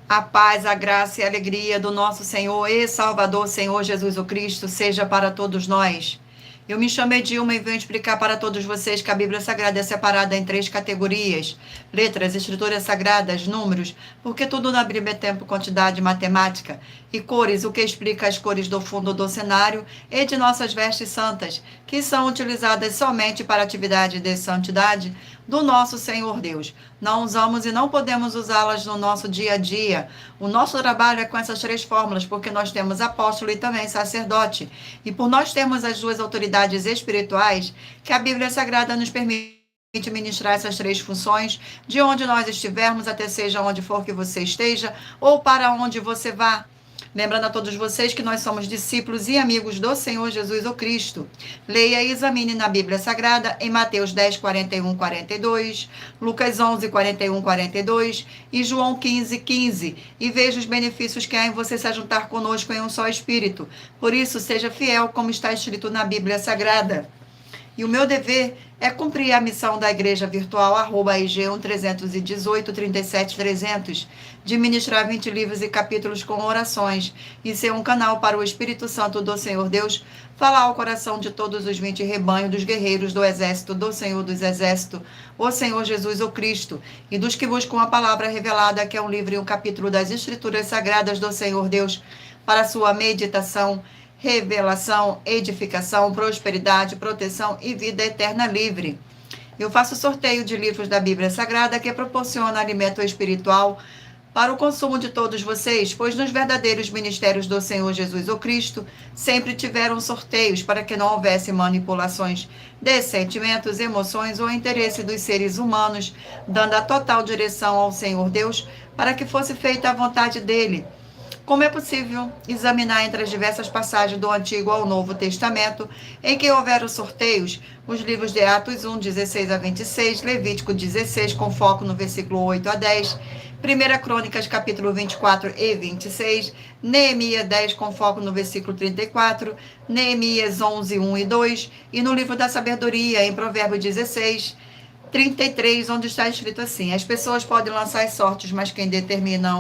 A paz, a graça e a alegria do nosso Senhor e Salvador, Senhor Jesus o Cristo, seja para todos nós. Eu me chamo Edilma e venho explicar para todos vocês que a Bíblia Sagrada é separada em 3 categorias: letras, escrituras sagradas, números, porque tudo na Bíblia é tempo, quantidade, matemática, e cores, o que explica as cores do fundo do cenário e de nossas vestes santas, que são utilizadas somente para atividade de santidade do nosso Senhor Deus. Não usamos e não podemos usá-las no nosso dia a dia. O nosso trabalho é com essas 3 fórmulas, porque nós temos apóstolo e também sacerdote. E por nós termos as 2 autoridades espirituais, que a Bíblia Sagrada nos permite ministrar essas 3 funções, de onde nós estivermos, até seja onde for que você esteja, ou para onde você vá. Lembrando a todos vocês que nós somos discípulos e amigos do Senhor Jesus o Cristo. Leia e examine na Bíblia Sagrada em Mateus 10, 41, 42, Lucas 11, 41, 42 e João 15, 15. E veja os benefícios que há em você se juntar conosco em um só Espírito. Por isso, seja fiel como está escrito na Bíblia Sagrada. E o meu dever é cumprir a missão da Igreja Virtual, @IG1318-37300, de ministrar 20 livros e capítulos com orações, e ser um canal para o Espírito Santo do Senhor Deus, falar ao coração de todos os 20 rebanhos dos guerreiros do exército do Senhor dos Exércitos, o Senhor Jesus o Cristo, e dos que buscam a palavra revelada, que é um livro e um capítulo das Escrituras Sagradas do Senhor Deus, para sua meditação, revelação, edificação, prosperidade, proteção e vida eterna livre. Eu faço sorteio de livros da Bíblia Sagrada que proporciona alimento espiritual para o consumo de todos vocês, pois nos verdadeiros ministérios do Senhor Jesus o Cristo sempre tiveram sorteios para que não houvesse manipulações de sentimentos, emoções ou interesse dos seres humanos, dando a total direção ao Senhor Deus para que fosse feita a vontade dele. Como é possível examinar entre as diversas passagens do Antigo ao Novo Testamento, em que houveram sorteios, os livros de Atos 1, 16 a 26, Levítico 16, com foco no versículo 8 a 10, 1 Crônicas, capítulo 24 e 26, Neemias 10, com foco no versículo 34, Neemias 11, 1 e 2, e no livro da Sabedoria, em Provérbios 16, 33, onde está escrito assim: as pessoas podem lançar as sortes, mas quem determina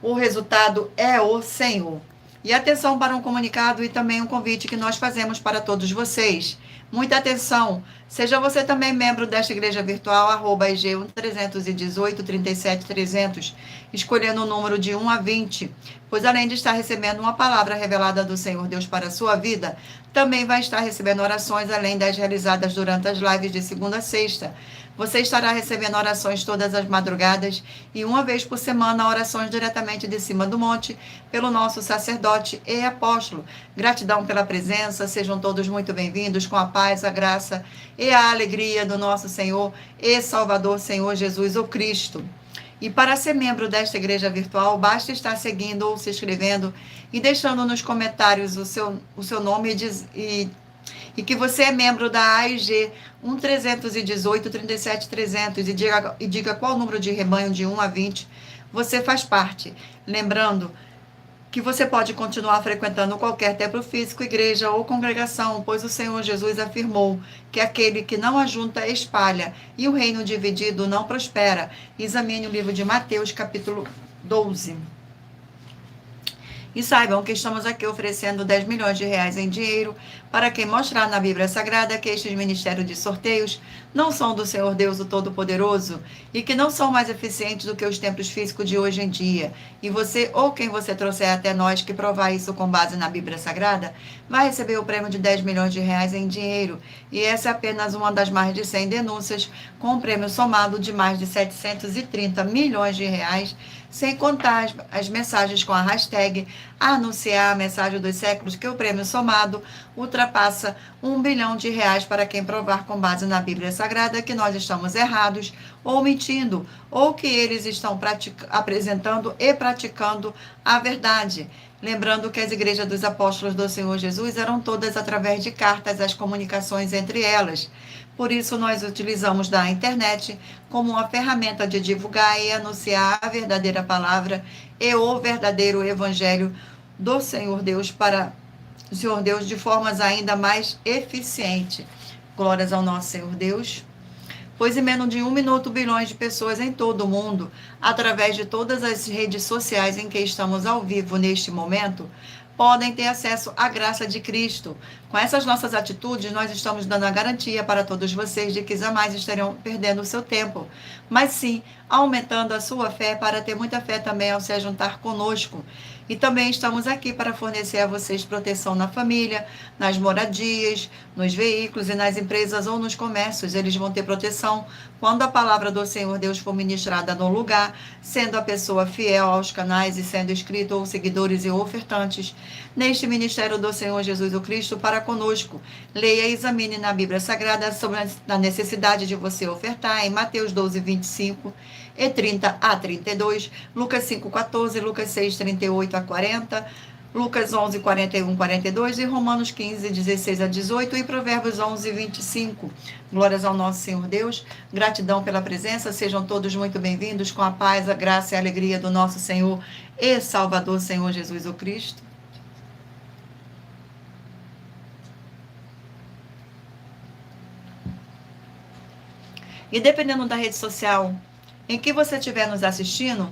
o resultado é o Senhor. E atenção para um comunicado e também um convite que nós fazemos para todos vocês. Muita atenção! Seja você também membro desta igreja virtual, @IG1318-37300, escolhendo o número de 1 a 20, pois além de estar recebendo uma palavra revelada do Senhor Deus para a sua vida, também vai estar recebendo orações além das realizadas durante as lives de segunda a sexta. Você estará recebendo orações todas as madrugadas e uma vez por semana orações diretamente de cima do monte pelo nosso sacerdote e apóstolo. Gratidão pela presença, sejam todos muito bem-vindos com a paz, a graça e a alegria do nosso Senhor e Salvador, Senhor Jesus o Cristo. E para ser membro desta igreja virtual, basta estar seguindo ou se inscrevendo e deixando nos comentários o seu nome e que você é membro da AIG 1318-37300 e diga qual número de rebanho de 1 a 20 você faz parte. Lembrando que você pode continuar frequentando qualquer templo físico, igreja ou congregação, pois o Senhor Jesus afirmou que aquele que não ajunta espalha, e o reino dividido não prospera. Examine o livro de Mateus, capítulo 12. E saibam que estamos aqui oferecendo 10 milhões de reais em dinheiro para quem mostrar na Bíblia Sagrada que estes ministérios de sorteios não são do Senhor Deus o Todo-Poderoso e que não são mais eficientes do que os templos físicos de hoje em dia. E você ou quem você trouxer até nós que provar isso com base na Bíblia Sagrada vai receber o prêmio de 10 milhões de reais em dinheiro. E essa é apenas uma das mais de 100 denúncias, com um prêmio somado de mais de 730 milhões de reais, sem contar as mensagens com a hashtag anunciar a mensagem dos séculos, que o prêmio somado ultrapassa 1 bilhão de reais para quem provar com base na Bíblia Sagrada que nós estamos errados ou mentindo, ou que eles estão apresentando e praticando a verdade. Lembrando que as igrejas dos apóstolos do Senhor Jesus eram todas através de cartas, as comunicações entre elas. Por isso, nós utilizamos da internet como uma ferramenta de divulgar e anunciar a verdadeira palavra e o verdadeiro evangelho do Senhor Deus para o Senhor Deus de formas ainda mais eficientes. Glórias ao nosso Senhor Deus. pois em menos de 1 minuto, bilhões de pessoas em todo o mundo, através de todas as redes sociais em que estamos ao vivo neste momento, podem ter acesso à graça de Cristo. Com essas nossas atitudes, nós estamos dando a garantia para todos vocês de que jamais estarão perdendo o seu tempo, mas sim aumentando a sua fé para ter muita fé também ao se juntar conosco. E também estamos aqui para fornecer a vocês proteção na família, nas moradias, nos veículos e nas empresas ou nos comércios. Eles vão ter proteção quando a palavra do Senhor Deus for ministrada no lugar, sendo a pessoa fiel aos canais e sendo inscrito ou seguidores e ofertantes neste ministério do Senhor Jesus o Cristo para conosco. Leia e examine na Bíblia Sagrada sobre a necessidade de você ofertar em Mateus 12, 25 e 30 a 32, Lucas 5, 14, Lucas 6, 38 a 40, Lucas 11, 41, 42 e Romanos 15, 16 a 18 e Provérbios 11, 25. Glórias ao nosso Senhor Deus, gratidão pela presença, sejam todos muito bem-vindos com a paz, a graça e a alegria do nosso Senhor e Salvador, Senhor Jesus o Cristo. E dependendo da rede social em que você estiver nos assistindo,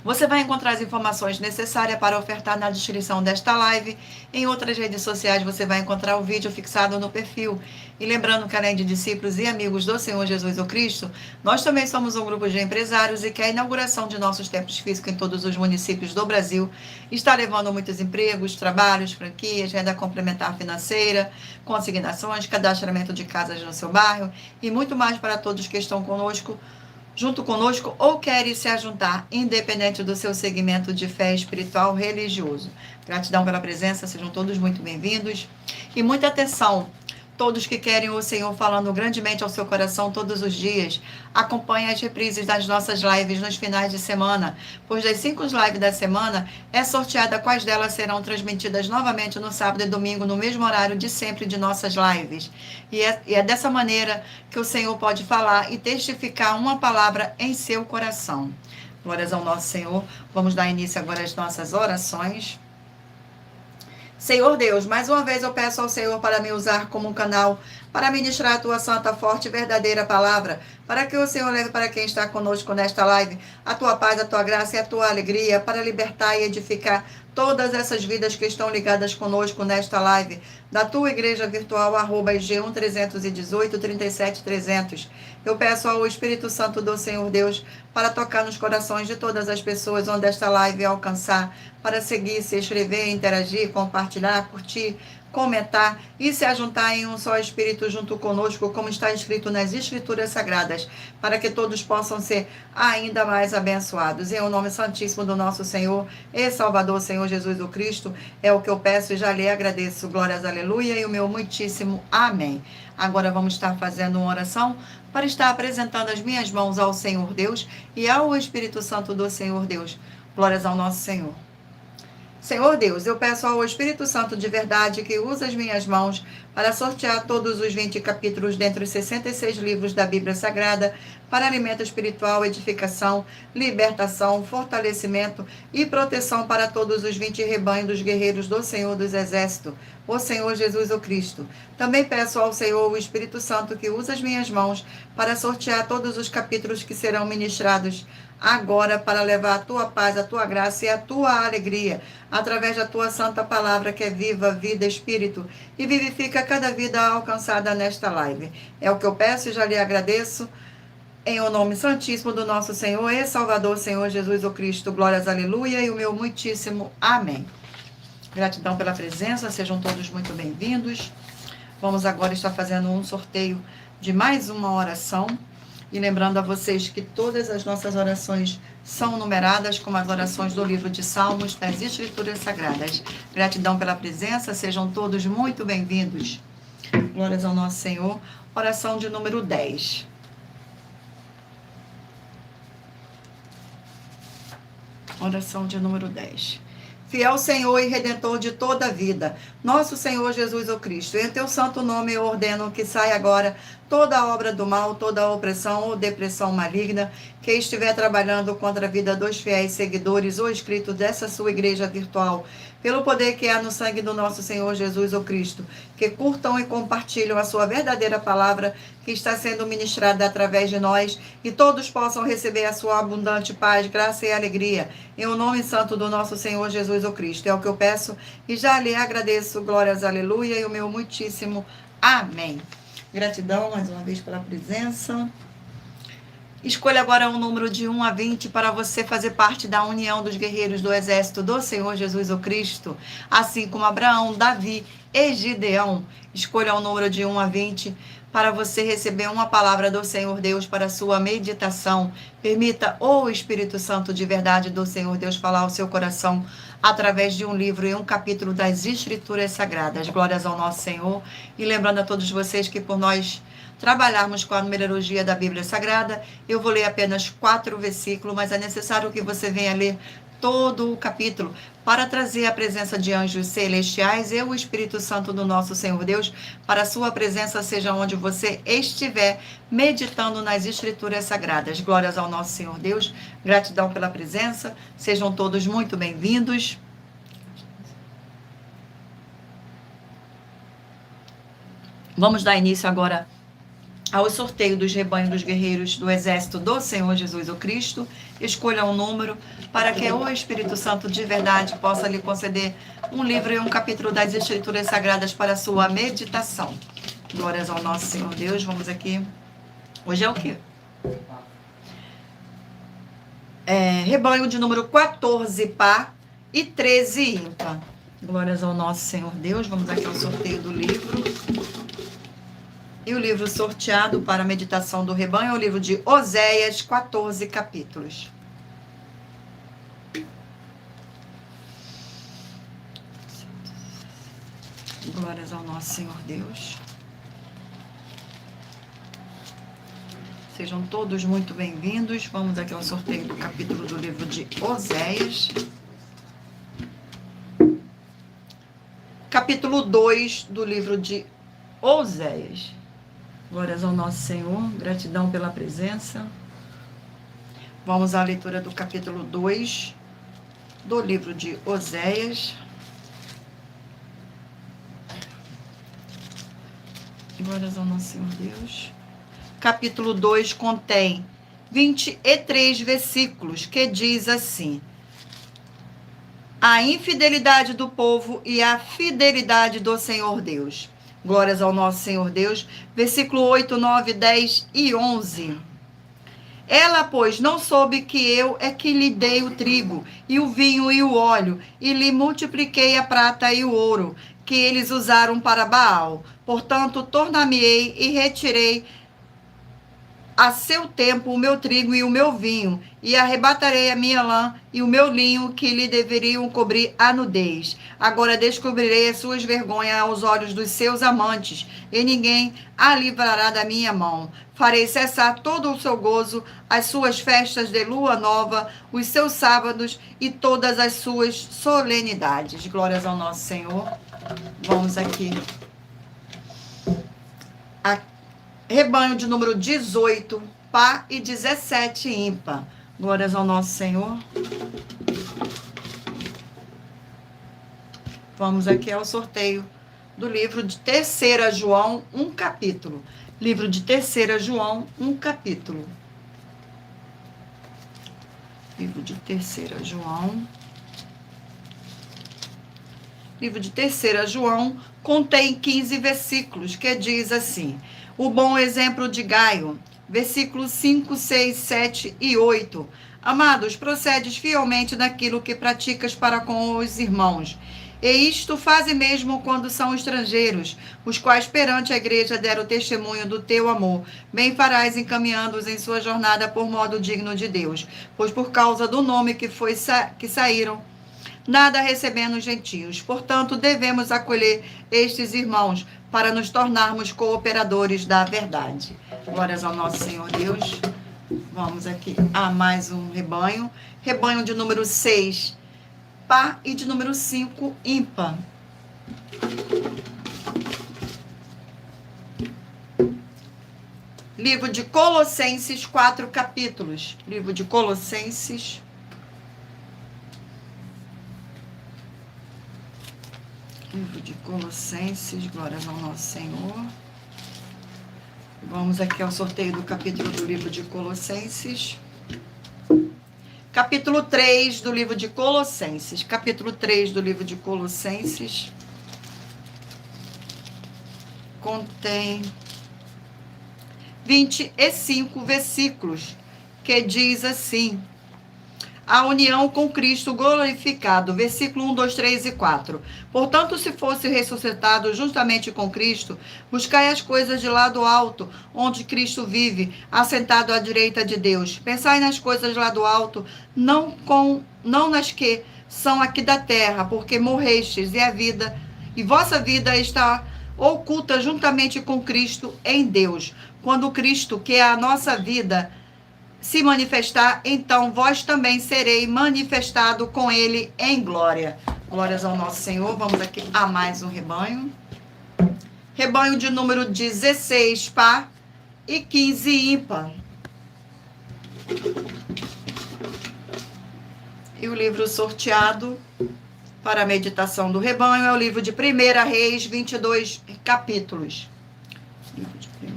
você vai encontrar as informações necessárias para ofertar na descrição desta live. Em outras redes sociais você vai encontrar o vídeo fixado no perfil. E lembrando que além de discípulos e amigos do Senhor Jesus o Cristo, nós também somos um grupo de empresários e que a inauguração de nossos templos físicos em todos os municípios do Brasil está levando muitos empregos, trabalhos, franquias, renda complementar financeira, consignações, cadastramento de casas no seu bairro e muito mais para todos que estão junto conosco ou querem se ajuntar, independente do seu segmento de fé espiritual religioso. Gratidão pela presença, sejam todos muito bem-vindos. E muita atenção, todos que querem o Senhor falando grandemente ao seu coração todos os dias, acompanhem as reprises das nossas lives nos finais de semana, pois das 5 lives da semana é sorteada quais delas serão transmitidas novamente no sábado e domingo, no mesmo horário de sempre de nossas lives. E é dessa maneira que o Senhor pode falar e testificar uma palavra em seu coração. Glórias ao nosso Senhor. Vamos dar início agora às nossas orações. Senhor Deus, mais uma vez eu peço ao Senhor para me usar como um canal para ministrar a tua santa, forte e verdadeira palavra, para que o Senhor leve para quem está conosco nesta live a tua paz, a tua graça e a tua alegria, para libertar e edificar todas essas vidas que estão ligadas conosco nesta live, da tua igreja virtual, @G1 318 37 300. Eu peço ao Espírito Santo do Senhor Deus para tocar nos corações de todas as pessoas onde esta live alcançar, para seguir, se inscrever, interagir, compartilhar, curtir, comentar e se ajuntar em um só Espírito junto conosco, como está escrito nas Escrituras Sagradas, para que todos possam ser ainda mais abençoados. Em o nome santíssimo do nosso Senhor e Salvador, Senhor Jesus o Cristo, é o que eu peço e já lhe agradeço. Glórias, aleluia, e o meu muitíssimo amém. Agora vamos estar fazendo uma oração para estar apresentando as minhas mãos ao Senhor Deus e ao Espírito Santo do Senhor Deus. Glórias ao nosso Senhor. Senhor Deus, eu peço ao Espírito Santo de verdade que use as minhas mãos para sortear todos os 20 capítulos dentre os 66 livros da Bíblia Sagrada para alimento espiritual, edificação, libertação, fortalecimento e proteção para todos os 20 rebanhos dos guerreiros do Senhor dos Exércitos, o Senhor Jesus o Cristo. Também peço ao Senhor, o Espírito Santo, que use as minhas mãos para sortear todos os capítulos que serão ministrados agora para levar a tua paz, a tua graça e a tua alegria, através da tua santa palavra que é viva, vida, espírito, e vivifica cada vida alcançada nesta live. É o que eu peço e já lhe agradeço, em o nome santíssimo do nosso Senhor e Salvador, Senhor Jesus o Cristo. Glórias, aleluia, e o meu muitíssimo amém. Gratidão pela presença, sejam todos muito bem-vindos. Vamos agora estar fazendo um sorteio de mais uma oração. E lembrando a vocês que todas as nossas orações são numeradas como as orações do livro de Salmos das Escrituras Sagradas. Gratidão pela presença, sejam todos muito bem-vindos. Glórias ao nosso Senhor. Oração de número 10. Oração de número 10. fiel Senhor e Redentor de toda a vida, nosso Senhor Jesus o Cristo. Em teu santo nome eu ordeno que saia agora toda obra do mal, toda opressão ou depressão maligna que estiver trabalhando contra a vida dos fiéis seguidores ou inscritos dessa sua igreja virtual, pelo poder que há no sangue do nosso Senhor Jesus o Cristo, que curtam e compartilham a sua verdadeira palavra que está sendo ministrada através de nós, e todos possam receber a sua abundante paz, graça e alegria, em o nome santo do nosso Senhor Jesus o Cristo. É o que eu peço e já lhe agradeço. Glórias, aleluia, e o meu muitíssimo amém. Gratidão mais uma vez pela presença. Escolha agora um número de 1 a 20 para você fazer parte da união dos guerreiros do exército do Senhor Jesus o Cristo, assim como Abraão, Davi e Gideão. Escolha um número de 1 a 20 para você receber uma palavra do Senhor Deus para a sua meditação. Permita o Espírito Santo de verdade do Senhor Deus falar ao seu coração através de um livro e um capítulo das Escrituras Sagradas. Glórias ao nosso Senhor. E lembrando a todos vocês que por nós trabalharmos com a numerologia da Bíblia Sagrada, eu vou ler apenas 4 versículos, mas é necessário que você venha ler todo o capítulo para trazer a presença de anjos celestiais e o Espírito Santo do nosso Senhor Deus para a sua presença, seja onde você estiver, meditando nas Escrituras Sagradas. Glórias ao nosso Senhor Deus, gratidão pela presença, sejam todos muito bem-vindos. Vamos dar início agora ao sorteio dos rebanhos dos guerreiros do exército do Senhor Jesus o Cristo. Escolha um número para que o Espírito Santo de verdade possa lhe conceder um livro e um capítulo das Escrituras Sagradas para a sua meditação. Glórias ao nosso Senhor Deus. Vamos aqui. Hoje é o quê? Rebanho de número 14 par e 13 ímpar. Glórias ao nosso Senhor Deus. Vamos aqui ao sorteio do livro. E o livro sorteado para a meditação do rebanho é o livro de Oséias, 14 capítulos. Glórias ao nosso Senhor Deus. Sejam todos muito bem-vindos. Vamos aqui ao sorteio do capítulo do livro de Oséias. Capítulo 2 do livro de Oséias. Glórias ao nosso Senhor, gratidão pela presença. Vamos à leitura do capítulo 2 do livro de Oséias. Glórias ao nosso Senhor Deus. Capítulo 2 contém 23 versículos, que diz assim: a infidelidade do povo e a fidelidade do Senhor Deus. Glórias ao nosso Senhor Deus. Versículo 8, 9, 10 e 11. Ela, pois, não soube que eu é que lhe dei o trigo, e o vinho e o óleo, e lhe multipliquei a prata e o ouro, que eles usaram para Baal. Portanto, tornar-me-ei e retirei a seu tempo o meu trigo e o meu vinho, e arrebatarei a minha lã e o meu linho, que lhe deveriam cobrir a nudez. Agora descobrirei as suas vergonhas aos olhos dos seus amantes, e ninguém a livrará da minha mão. Farei cessar todo o seu gozo, as suas festas de lua nova, os seus sábados e todas as suas solenidades. Glórias ao nosso Senhor. Vamos aqui. Rebanho de número 18, par e 17 ímpar. Glórias ao nosso Senhor. Vamos aqui ao sorteio do livro de 3 João, um capítulo. Livro de 3 João, um capítulo. Livro de 3 João. Livro de 3 João contém 15 versículos, que diz assim: o bom exemplo de Gaio, versículos 5, 6, 7 e 8. Amados, procedes fielmente naquilo que praticas para com os irmãos. E isto faze mesmo quando são estrangeiros, os quais perante a igreja deram testemunho do teu amor. Bem farás encaminhando-os em sua jornada por modo digno de Deus, pois por causa do nome que saíram, nada recebendo os gentios. Portanto, devemos acolher estes irmãos para nos tornarmos cooperadores da verdade. Glórias ao nosso Senhor Deus. Vamos aqui a mais um rebanho. Rebanho de número 6, par e de número 5, ímpar. Livro de Colossenses, 4 capítulos. Livro de Colossenses. Livro de Colossenses, glórias ao nosso Senhor. Vamos aqui ao sorteio do capítulo do livro de Colossenses. Capítulo 3 do livro de Colossenses. Capítulo 3 do livro de Colossenses. Contém 25 versículos, que diz assim: a união com Cristo glorificado, versículo 1, 2, 3 e 4. Portanto, se fosse ressuscitado juntamente com Cristo, buscai as coisas de lá do alto, onde Cristo vive, assentado à direita de Deus. Pensai nas coisas lá do alto, não nas que são aqui da terra, porque morrestes e vossa vida está oculta juntamente com Cristo em Deus. Quando Cristo, que é a nossa vida, se manifestar, então vós também serei manifestado com ele em glória. Glórias ao nosso Senhor. Vamos aqui a mais um rebanho. Rebanho de número 16, par, e 15, ímpar. E o livro sorteado para a meditação do rebanho é o livro de 1 Reis, 22 capítulos. Livro de 1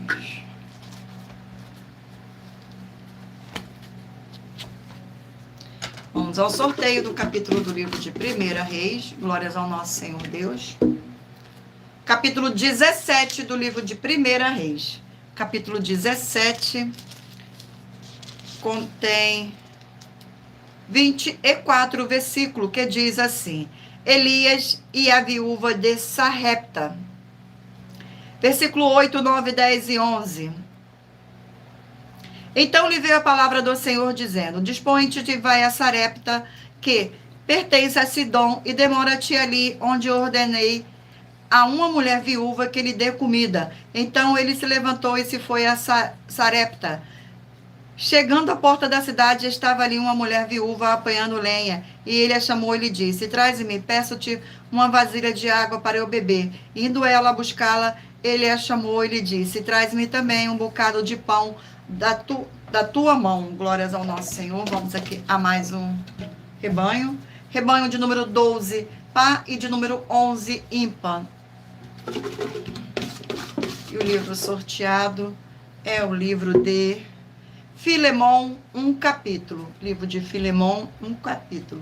Reis. Vamos ao sorteio do capítulo do livro de 1 Reis. Glórias ao nosso Senhor Deus. Capítulo 17 do livro de 1 Reis. Capítulo 17 contém 24 versículos, que diz assim: Elias e a viúva de Sarepta. Versículo 8, 9, 10 e 11. Então lhe veio a palavra do Senhor, dizendo: Dispõe-te e vai a Sarepta, que pertence a Sidom, e demora-te ali, onde ordenei a uma mulher viúva que lhe dê comida. Então ele se levantou e se foi a Sarepta. Chegando à porta da cidade, estava ali uma mulher viúva apanhando lenha, e ele a chamou e lhe disse: Traze-me, peço-te uma vasilha de água para eu beber. Indo ela buscá-la, ele a chamou e lhe disse: Traz-me também um bocado de pão da tua mão. Glórias ao nosso Senhor. Vamos aqui a mais um rebanho. Rebanho de número 12, par, e de número 11, ímpar. E o livro sorteado é o livro de Filemon, um capítulo. Livro de Filemon, um capítulo.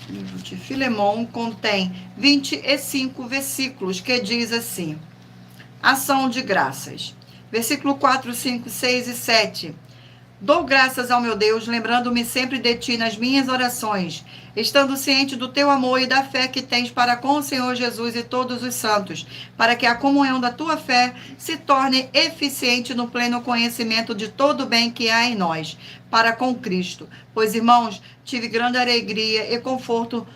O livro de Filemon contém 25 versículos, que diz assim: ação de graças. Versículo 4, 5, 6 e 7. Dou graças ao meu Deus, lembrando-me sempre de ti nas minhas orações, estando ciente do teu amor e da fé que tens para com o Senhor Jesus e todos os santos, para que a comunhão da tua fé se torne eficiente no pleno conhecimento de todo o bem que há em nós, para com Cristo. Pois, irmãos, tive grande alegria e conforto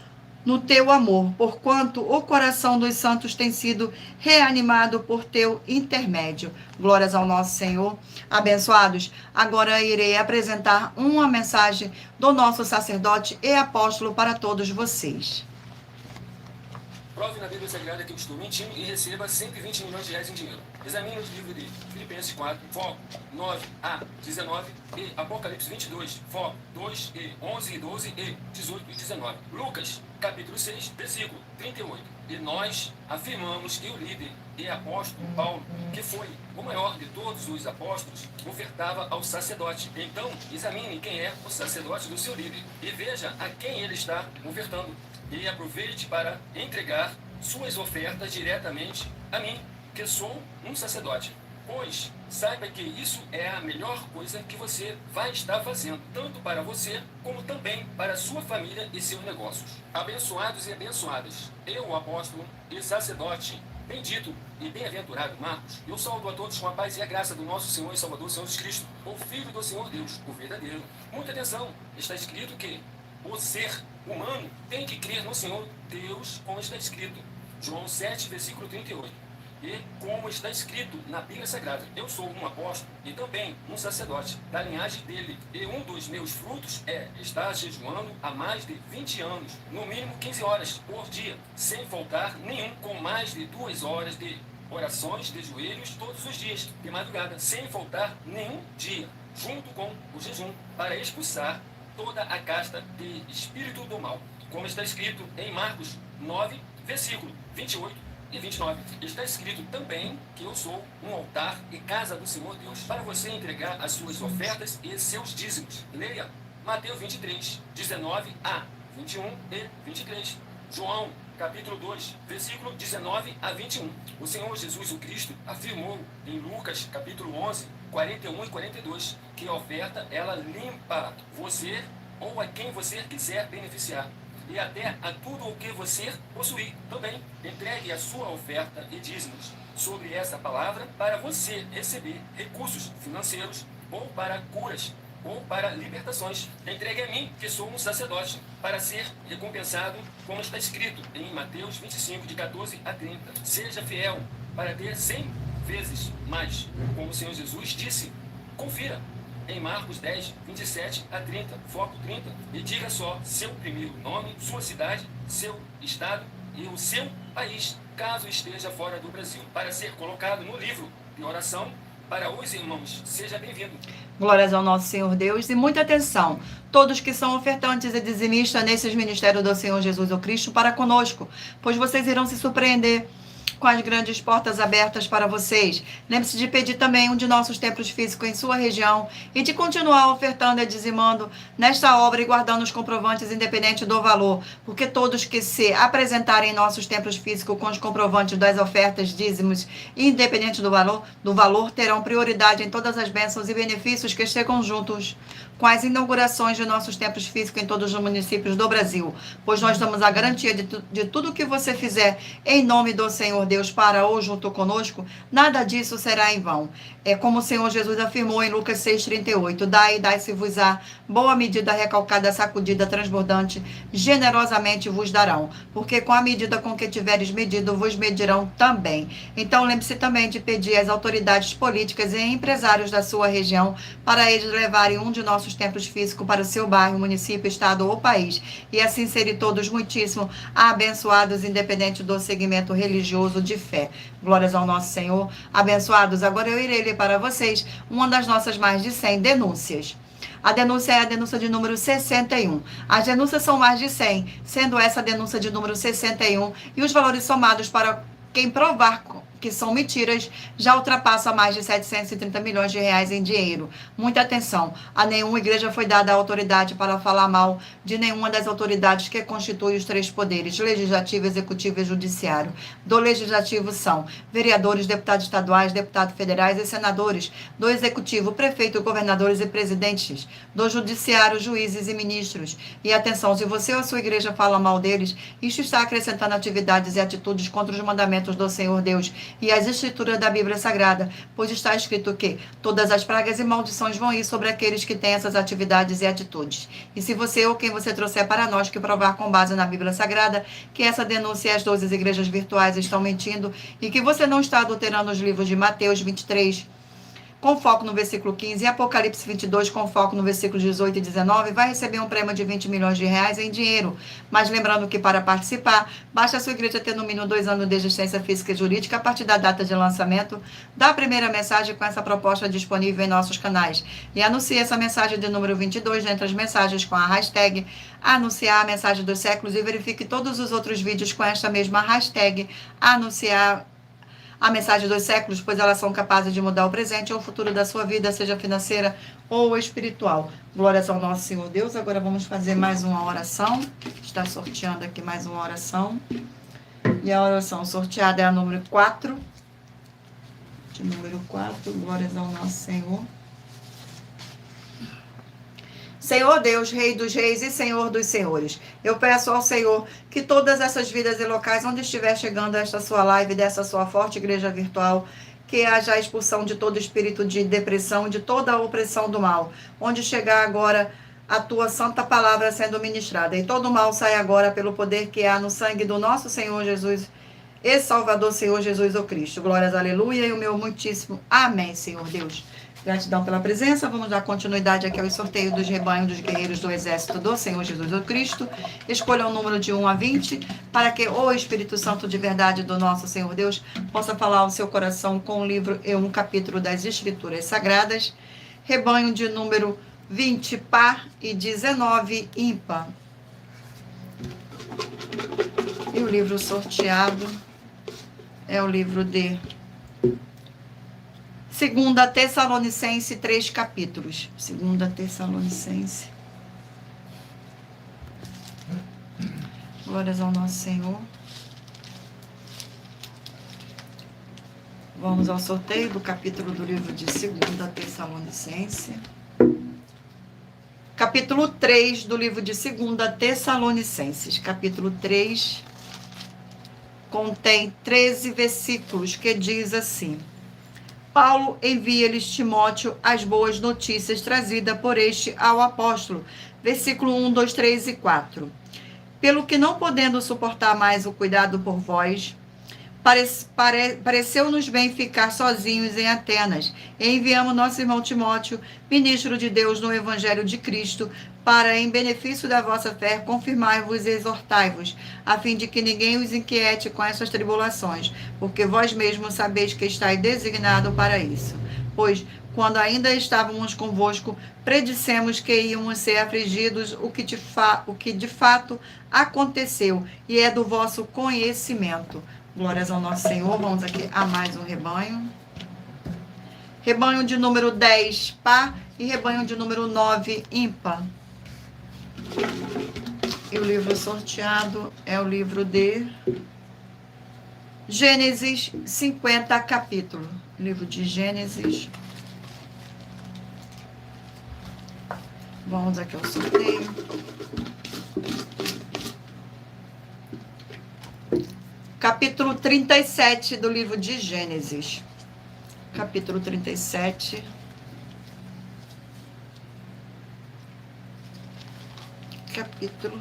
no teu amor, porquanto o coração dos santos tem sido reanimado por teu intermédio. Glórias ao nosso Senhor. Abençoados, agora irei apresentar uma mensagem do nosso sacerdote e apóstolo para todos vocês. Prove na Bíblia Sagrada que eu estou mentindo e receba 120 milhões de reais em dinheiro. Examine os livros de Filipenses 4, foco 9 a 19 e Apocalipse 22, foco 2 e 11 e 12 e 18 e 19. Lucas, capítulo 6, versículo 38. E nós afirmamos que o líder e apóstolo Paulo, que foi o maior de todos os apóstolos, ofertava ao sacerdote. Então, examine quem é o sacerdote do seu líder e veja a quem ele está ofertando. E aproveite para entregar suas ofertas diretamente a mim, que sou um sacerdote. Pois saiba que isso é a melhor coisa que você vai estar fazendo, tanto para você, como também para sua família e seus negócios. Abençoados e abençoadas, eu, o apóstolo e sacerdote, bendito e bem-aventurado Marcos, eu saúdo a todos com a paz e a graça do nosso Senhor e Salvador, Senhor Jesus Cristo, o Filho do Senhor Deus, o verdadeiro. Muita atenção, está escrito que o ser humano tem que crer no Senhor Deus, como está escrito. João 7, versículo 38. E como está escrito na Bíblia Sagrada, eu sou um apóstolo e também um sacerdote da linhagem dele. E um dos meus frutos é estar jejuando há mais de 20 anos, no mínimo 15 horas por dia, sem faltar nenhum, com mais de 2 horas de orações de joelhos todos os dias, de madrugada, sem faltar nenhum dia, junto com o jejum, para expulsar toda a casta de espírito do mal. Como está escrito em Marcos 9, versículo 28 e 29. Está escrito também que eu sou um altar e casa do Senhor Deus, para você entregar as suas ofertas e seus dízimos. Leia Mateus 23, 19 a 21 e 23. João, capítulo 2, versículo 19 a 21. O Senhor Jesus, o Cristo, afirmou em Lucas, capítulo 11, 41 e 42, que a oferta, ela limpa você ou a quem você quiser beneficiar. E até a tudo o que você possuir também. Entregue a sua oferta e dízimos sobre essa palavra para você receber recursos financeiros ou para curas ou para libertações. Entregue a mim, que sou um sacerdote, para ser recompensado, como está escrito em Mateus 25, de 14 a 30. Seja fiel para ter 100 vezes mais, como o Senhor Jesus disse. Confira em Marcos 10, 27 a 30, foco 30, e diga só seu primeiro nome, sua cidade, seu estado e o seu país, caso esteja fora do Brasil, para ser colocado no livro de oração para os irmãos. Seja bem-vindo. Glórias ao nosso Senhor Deus e muita atenção. Todos que são ofertantes e dizimistas nesses ministérios do Senhor Jesus ou Cristo para conosco, pois vocês irão se surpreender com as grandes portas abertas para vocês. Lembre-se de pedir também um de nossos templos físicos em sua região e de continuar ofertando e dizimando nesta obra e guardando os comprovantes independente do valor, porque todos que se apresentarem em nossos templos físicos com os comprovantes das ofertas, dízimos, independente do valor, terão prioridade em todas as bênçãos e benefícios que chegam juntos com as inaugurações de nossos templos físicos em todos os municípios do Brasil, pois nós damos a garantia de tudo que você fizer em nome do Senhor Deus para ou junto conosco, nada disso será em vão. É como o Senhor Jesus afirmou em Lucas 6,38, dai-se-vos-á, boa medida, recalcada, sacudida, transbordante, generosamente vos darão, porque com a medida com que tiveres medido, vos medirão também. Então lembre-se também de pedir às autoridades políticas e empresários da sua região para eles levarem um de nossos templos físicos para o seu bairro, município, estado ou país, e assim serem todos muitíssimo abençoados, independente do segmento religioso de fé. Glórias ao nosso Senhor. Abençoados, agora eu irei ler para vocês uma das nossas mais de 100 denúncias. A denúncia é a denúncia de número 61. As denúncias são mais de 100, sendo essa a denúncia de número 61, e os valores somados para quem provar que são mentiras, já ultrapassa mais de 730 milhões de reais em dinheiro. Muita atenção, a nenhuma igreja foi dada a autoridade para falar mal de nenhuma das autoridades que constituem os três poderes, legislativo, executivo e judiciário. Do legislativo são vereadores, deputados estaduais, deputados federais e senadores. Do executivo, prefeito, governadores e presidentes. Do judiciário, juízes e ministros. E atenção, se você ou a sua igreja fala mal deles, isto está acrescentando atividades e atitudes contra os mandamentos do Senhor Deus e as escrituras da Bíblia Sagrada, pois está escrito que todas as pragas e maldições vão ir sobre aqueles que têm essas atividades e atitudes. E se você ou quem você trouxer para nós que provar com base na Bíblia Sagrada que essa denúncia e as 12 igrejas virtuais estão mentindo e que você não está adulterando os livros de Mateus 23, com foco no versículo 15, e Apocalipse 22, com foco no versículo 18 e 19, vai receber um prêmio de 20 milhões de reais em dinheiro. Mas lembrando que para participar, basta a sua igreja ter no mínimo 2 anos de existência física e jurídica a partir da data de lançamento da primeira mensagem com essa proposta disponível em nossos canais. E anuncie essa mensagem de número 22 dentre as mensagens com a hashtag anunciar a mensagem dos séculos e verifique todos os outros vídeos com esta mesma hashtag anunciar a mensagem dos séculos, pois elas são capazes de mudar o presente ou o futuro da sua vida, seja financeira ou espiritual. Glórias ao nosso Senhor Deus. Agora vamos fazer mais uma oração. Está sorteando aqui mais uma oração. E a oração sorteada é a número 4. De número 4. Glórias ao nosso Senhor. Senhor Deus, Rei dos Reis e Senhor dos Senhores, eu peço ao Senhor que todas essas vidas e locais onde estiver chegando esta sua live, dessa sua forte igreja virtual, que haja a expulsão de todo espírito de depressão, de toda a opressão do mal, onde chegar agora a tua santa palavra sendo ministrada, e todo o mal sai agora pelo poder que há no sangue do nosso Senhor Jesus, e Salvador, Senhor Jesus o Cristo. Glórias, aleluia, e o meu muitíssimo amém, Senhor Deus. Gratidão pela presença. Vamos dar continuidade aqui ao sorteio dos rebanhos dos guerreiros do exército do Senhor Jesus o Cristo. Escolha o número de 1 a 20, para que o Espírito Santo de verdade do nosso Senhor Deus possa falar ao seu coração com um livro e um capítulo das Escrituras Sagradas. Rebanho de número 20, par, e 19, ímpar. E o livro sorteado é o livro de 2 Tessalonicense, 3 capítulos. 2 Tessalonicense. Glórias ao nosso Senhor. Vamos ao sorteio do capítulo do livro de 2 Tessalonicense. Capítulo 3 do livro de 2 Tessalonicenses. Capítulo 3 contém 13 versículos que diz assim: Paulo envia-lhes Timóteo as boas notícias trazidas por este ao apóstolo. Versículo 1, 2, 3 e 4. Pelo que não podendo suportar mais o cuidado por vós, pareceu-nos bem ficar sozinhos em Atenas. E enviamos nosso irmão Timóteo, ministro de Deus no Evangelho de Cristo, para, em benefício da vossa fé, confirmai-vos e exortai-vos, a fim de que ninguém os inquiete com essas tribulações, porque vós mesmos sabeis que estáis designado para isso. Pois, quando ainda estávamos convosco, predissemos que íamos ser afligidos, o que de fato aconteceu, e é do vosso conhecimento. Glórias ao nosso Senhor. Vamos aqui a mais um rebanho. Rebanho de número 10, par, e rebanho de número 9, ímpar. E o livro sorteado é o livro de Gênesis, 50 capítulos. Livro de Gênesis. Vamos aqui ao sorteio. Capítulo 37 do livro de Gênesis. Capítulo 37. Capítulo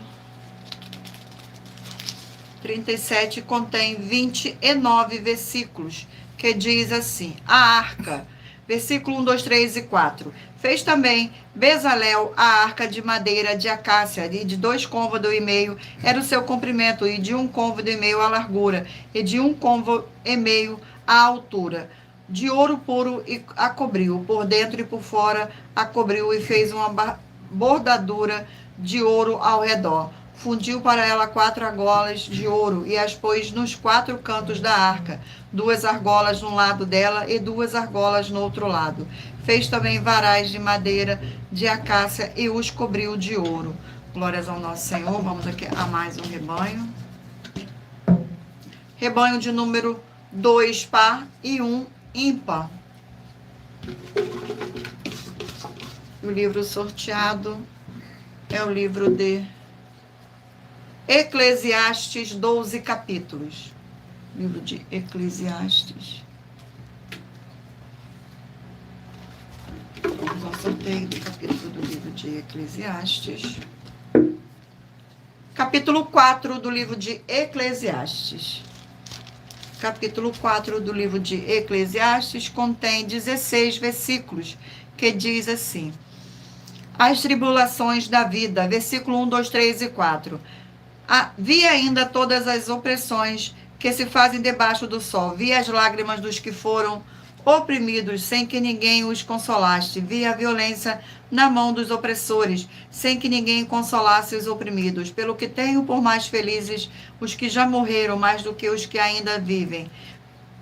37 contém 29 versículos, que diz assim: a arca, versículo 1, 2, 3 e 4. Fez também Bezalel a arca de madeira de acácia, e de 2 côvados e meio era o seu comprimento, e de 1 côvado e meio a largura, e de 1 côvado e meio a altura. De ouro puro e a cobriu, por dentro e por fora a cobriu, e fez uma bordadura de ouro ao redor. Fundiu para ela 4 argolas de ouro e as pôs nos 4 cantos da arca, 2 argolas num lado dela e 2 argolas no outro lado. Fez também varais de madeira de acácia e os cobriu de ouro. Glórias ao nosso Senhor. Vamos aqui a mais um rebanho. Rebanho de número 2, par, e 1, ímpar. O livro sorteado é o livro de Eclesiastes, 12 capítulos. Livro de Eclesiastes. Vamos ao sorteio do capítulo do livro de Eclesiastes. Capítulo 4 do livro de Eclesiastes. Capítulo 4 do livro de Eclesiastes contém 16 versículos, que diz assim: as tribulações da vida, versículo 1, 2, 3 e 4. Vi ainda todas as opressões que se fazem debaixo do sol. Vi as lágrimas dos que foram oprimidos, sem que ninguém os consolaste. Vi a violência na mão dos opressores, sem que ninguém consolasse os oprimidos. Pelo que tenho por mais felizes os que já morreram, mais do que os que ainda vivem.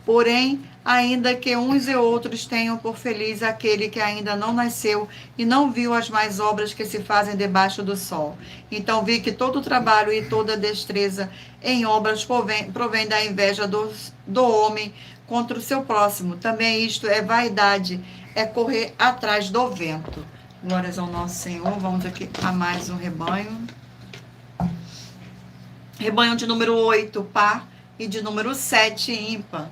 Porém, ainda que uns e outros tenham por feliz aquele que ainda não nasceu e não viu as mais obras que se fazem debaixo do sol. Então vi que todo o trabalho e toda destreza em obras provém da inveja do homem contra o seu próximo. Também isto é vaidade, é correr atrás do vento. Glórias ao nosso Senhor. Vamos aqui a mais um rebanho. Rebanho de número 8, par, e de número 7, ímpar.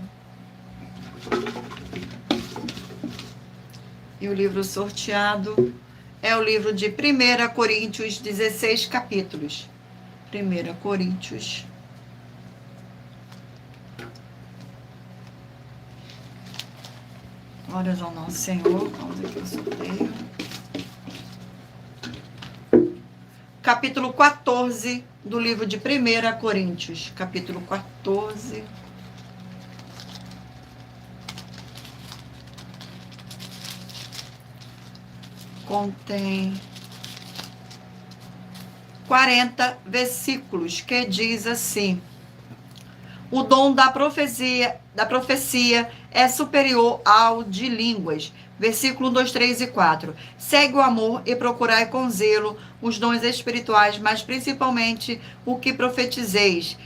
E o livro sorteado é o livro de 1 Coríntios, 16 capítulos. 1 Coríntios Glórias ao nosso Senhor. Vamos aqui ao sorteio. Capítulo 14 do livro de 1 Coríntios. Capítulo 14. Contém 40 versículos, que diz assim: o dom da profecia é superior ao de línguas. Versículo 2, 3 e 4. Segue o amor e procurai com zelo os dons espirituais, mas principalmente o que profetizeis.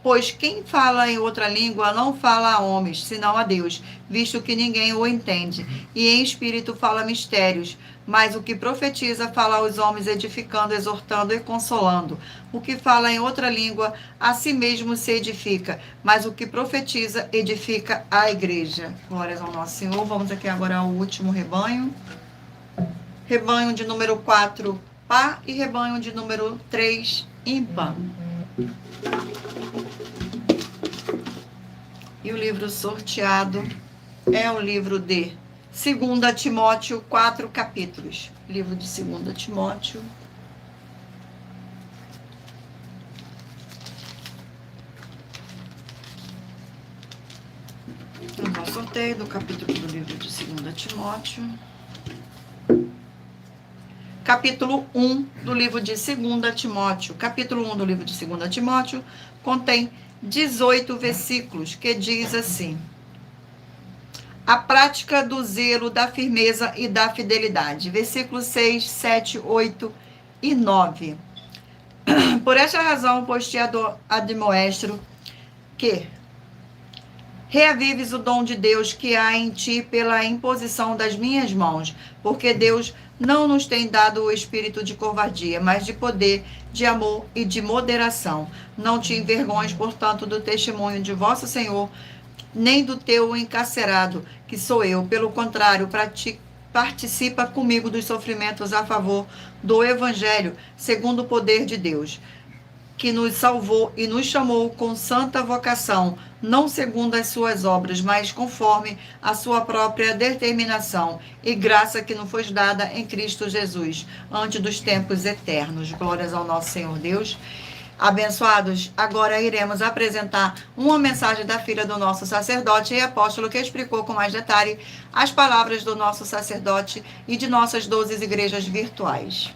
Pois quem fala em outra língua não fala a homens, senão a Deus, visto que ninguém o entende. E em espírito fala mistérios, mas o que profetiza fala aos homens, edificando, exortando e consolando. O que fala em outra língua, a si mesmo se edifica, mas o que profetiza edifica a igreja. Glórias ao nosso Senhor. Vamos aqui agora ao último rebanho. Rebanho de número 4, par, e rebanho de número 3, ímpar. E o livro sorteado é o livro de 2 Timóteo, 4 capítulos. Livro de 2 Timóteo. Vamos ao sorteio do capítulo do livro de 2 Timóteo. Capítulo 1 do livro de 2 Timóteo. Capítulo 1 do livro de 2 Timóteo contém 18 versículos, que diz assim: a prática do zelo, da firmeza e da fidelidade. Versículos 6, 7, 8 e 9. Por esta razão, pois te admoestro que reavives o dom de Deus que há em ti pela imposição das minhas mãos, porque Deus não nos tem dado o espírito de covardia, mas de poder, de amor e de moderação. Não te envergonhes, portanto, do testemunho de vosso Senhor, nem do teu encarcerado, que sou eu. Pelo contrário, participa comigo dos sofrimentos a favor do Evangelho, segundo o poder de Deus, que nos salvou e nos chamou com santa vocação, não segundo as suas obras, mas conforme a sua própria determinação e graça que nos foi dada em Cristo Jesus, antes dos tempos eternos. Glórias ao nosso Senhor Deus. Abençoados, agora iremos apresentar uma mensagem da filha do nosso sacerdote e apóstolo, que explicou com mais detalhe as palavras do nosso sacerdote e de nossas 12 igrejas virtuais.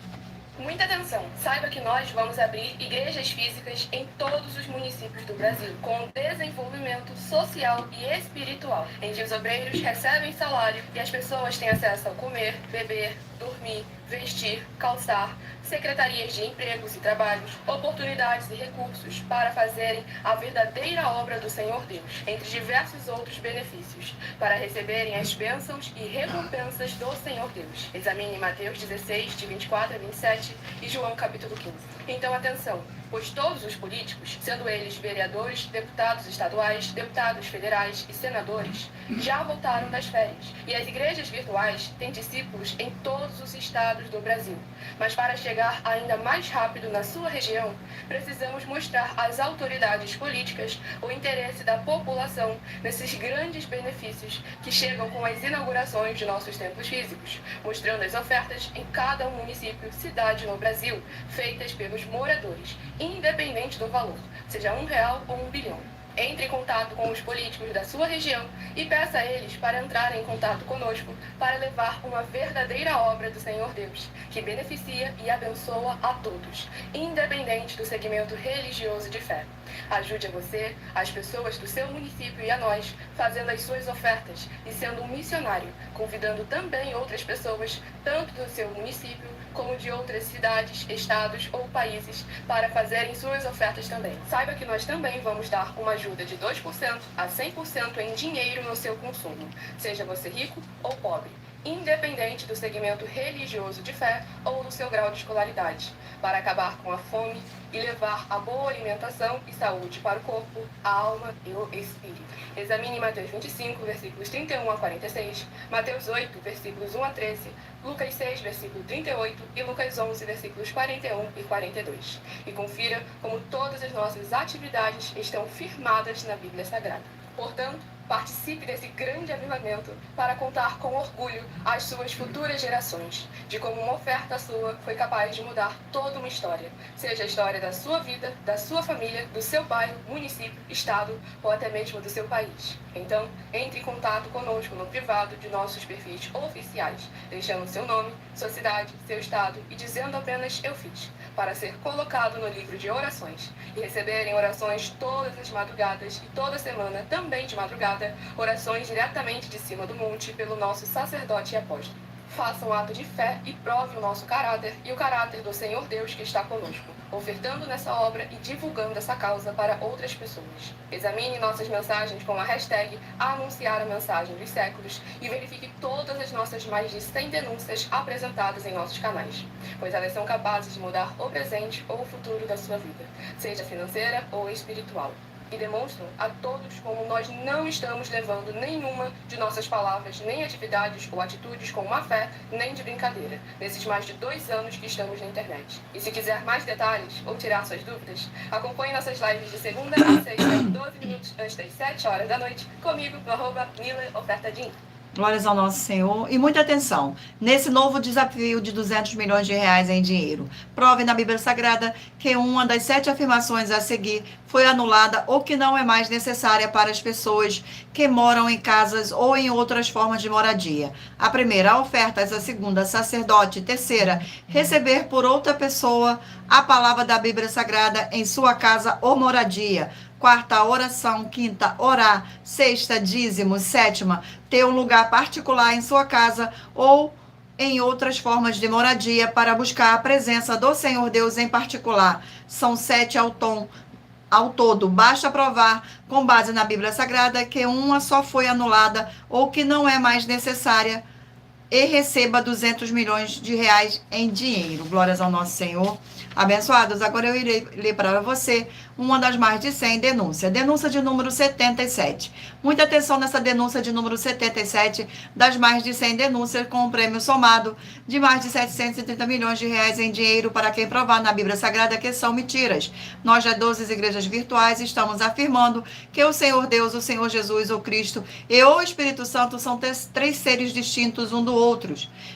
Muita atenção! Saiba que nós vamos abrir igrejas físicas em todos os municípios do Brasil, com desenvolvimento social e espiritual, em que os obreiros recebem salário e as pessoas têm acesso ao comer, beber, dormir, vestir, calçar, secretarias de empregos e trabalhos, oportunidades e recursos para fazerem a verdadeira obra do Senhor Deus, entre diversos outros benefícios, para receberem as bênçãos e recompensas do Senhor Deus. Examine Mateus 16, de 24 a 27 e João capítulo 15. Então atenção, pois todos os políticos, sendo eles vereadores, deputados estaduais, deputados federais e senadores, já voltaram das férias, e as igrejas virtuais têm discípulos em todos os estados do Brasil. Mas para chegar ainda mais rápido na sua região, precisamos mostrar às autoridades políticas o interesse da população nesses grandes benefícios que chegam com as inaugurações de nossos templos físicos, mostrando as ofertas em cada município, cidade no Brasil, feitas pelos moradores, independente do valor, seja R$1 ou 1 bilhão. Entre em contato com os políticos da sua região e peça a eles para entrarem em contato conosco para levar uma verdadeira obra do Senhor Deus, que beneficia e abençoa a todos, independente do segmento religioso de fé. Ajude a você, as pessoas do seu município e a nós, fazendo as suas ofertas e sendo um missionário, convidando também outras pessoas, tanto do seu município como de outras cidades, estados ou países, para fazerem suas ofertas também. Saiba que nós também vamos dar uma ajuda de 2% a 100% em dinheiro no seu consumo, seja você rico ou pobre. independente do segmento religioso de fé ou do seu grau de escolaridade, para acabar com a fome e levar a boa alimentação e saúde para o corpo, a alma e o espírito. Examine Mateus 25, versículos 31 a 46, Mateus 8, versículos 1 a 13, Lucas 6, versículo 38 e Lucas 11, versículos 41 e 42. E confira como todas as nossas atividades estão firmadas na Bíblia Sagrada. Portanto, participe desse grande avivamento para contar com orgulho às suas futuras gerações de como uma oferta sua foi capaz de mudar toda uma história, seja a história da sua vida, da sua família, do seu bairro, município, estado ou até mesmo do seu país. Então, entre em contato conosco no privado de nossos perfis oficiais, deixando seu nome, sua cidade, seu estado e dizendo apenas "eu fiz", para ser colocado no livro de orações e receberem orações todas as madrugadas e toda semana, também de madrugada, orações diretamente de cima do monte pelo nosso sacerdote e apóstolo. Faça um ato de fé e prove o nosso caráter e o caráter do Senhor Deus que está conosco, ofertando nessa obra e divulgando essa causa para outras pessoas. Examine nossas mensagens com a hashtag Anunciar a Mensagem dos Séculos e verifique todas as nossas mais de 100 denúncias apresentadas em nossos canais, pois elas são capazes de mudar o presente ou o futuro da sua vida, seja financeira ou espiritual. E demonstram a todos como nós não estamos levando nenhuma de nossas palavras, nem atividades ou atitudes com má fé, nem de brincadeira, nesses mais de 2 anos que estamos na internet. E se quiser mais detalhes ou tirar suas dúvidas, acompanhe nossas lives de segunda a sexta, 12 minutos antes das 7 horas da noite, comigo no @NileOfertaDin. Glórias ao nosso Senhor. E muita atenção, nesse novo desafio de 200 milhões de reais em dinheiro. Prove na Bíblia Sagrada que uma das 7 afirmações a seguir foi anulada ou que não é mais necessária para as pessoas que moram em casas ou em outras formas de moradia. A primeira, a ofertas. A segunda, sacerdote. Terceira, receber por outra pessoa a palavra da Bíblia Sagrada em sua casa ou moradia. Quarta, oração. Quinta, orar. Sexta, dízimo. Sétima, ter um lugar particular em sua casa ou em outras formas de moradia para buscar a presença do Senhor Deus em particular. São 7 ao todo. Basta provar, com base na Bíblia Sagrada, que uma só foi anulada ou que não é mais necessária e receba 200 milhões de reais em dinheiro. Glórias ao nosso Senhor. Abençoados, agora eu irei ler para você uma das mais de 100 denúncias. Denúncia de número 77. Muita atenção nessa denúncia de número 77, das mais de 100 denúncias com um prêmio somado de mais de 730 milhões de reais em dinheiro para quem provar na Bíblia Sagrada que são mentiras. Nós, das 12 igrejas virtuais, estamos afirmando que o Senhor Deus, o Senhor Jesus, o Cristo e o Espírito Santo são 3 seres distintos um do outro.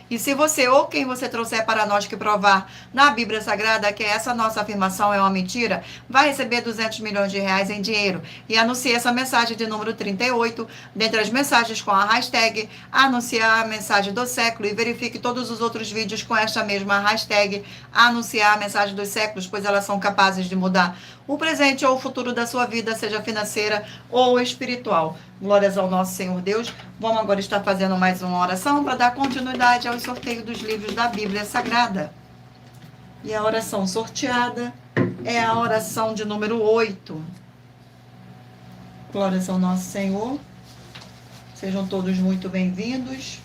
E se você ou quem você trouxer para nós que provar na Bíblia Sagrada que essa nossa afirmação é uma mentira, vai receber 200 milhões de reais em dinheiro. E anuncie essa mensagem de número 38, dentre as mensagens com a hashtag Anunciar a Mensagem do Século, e verifique todos os outros vídeos com esta mesma hashtag Anunciar a Mensagem dos Séculos, pois elas são capazes de mudar o presente ou o futuro da sua vida, seja financeira ou espiritual. Glórias ao nosso Senhor Deus. Vamos agora estar fazendo mais uma oração para dar continuidade ao sorteio dos livros da Bíblia Sagrada. E a oração sorteada é a oração de número 8. Glórias ao nosso Senhor. Sejam todos muito bem-vindos.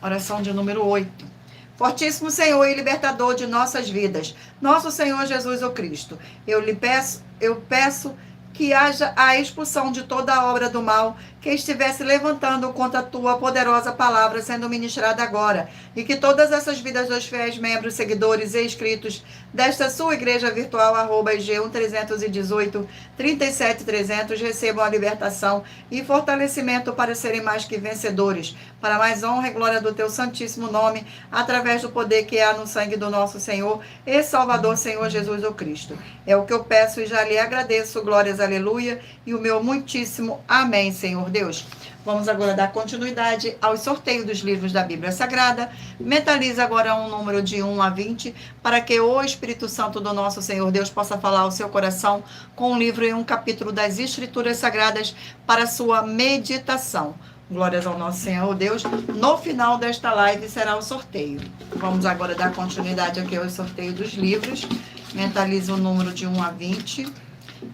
Oração de número 8. Fortíssimo Senhor e libertador de nossas vidas, nosso Senhor Jesus o Cristo, eu peço que haja a expulsão de toda a obra do mal que estivesse levantando contra a tua poderosa palavra sendo ministrada agora, e que todas essas vidas dos fiéis membros, seguidores e inscritos desta sua igreja virtual, @IG1318 37300, recebam a libertação e fortalecimento para serem mais que vencedores, para mais honra e glória do teu santíssimo nome, através do poder que há no sangue do nosso Senhor e Salvador, Senhor Jesus o Cristo. É o que eu peço e já lhe agradeço. Glórias, aleluia, e o meu muitíssimo amém, Senhor Deus. Vamos agora dar continuidade ao sorteio dos livros da Bíblia Sagrada. Mentalize agora um número de 1 a 20, para que o Espírito Santo do nosso Senhor Deus possa falar ao seu coração com um livro e um capítulo das Escrituras Sagradas para sua meditação. Glórias ao nosso Senhor Deus. No final desta live será o sorteio. Vamos agora dar continuidade aqui ao sorteio dos livros. Mentalize o número de 1 a 20.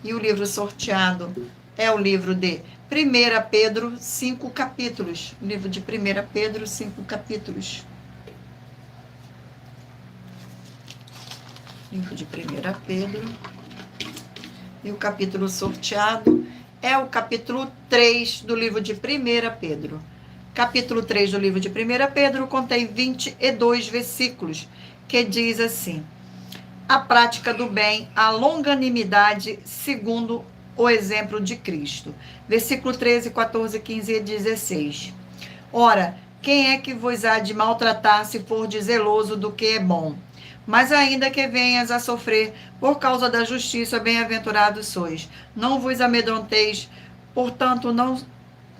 E o livro sorteado é o livro de 1 Pedro, 5 capítulos. Livro de 1 Pedro, 5 capítulos. Livro de 1 Pedro. E o capítulo sorteado é o capítulo 3 do livro de 1 Pedro. Capítulo 3 do livro de 1 Pedro contém 22 versículos, que diz assim: a prática do bem, a longanimidade, segundo o exemplo de Cristo. Versículo 13, 14, 15 e 16. Ora, quem é que vos há de maltratar se for zeloso do que é bom? Mas ainda que venhas a sofrer por causa da justiça, bem-aventurados sois. Não vos amedronteis, portanto, não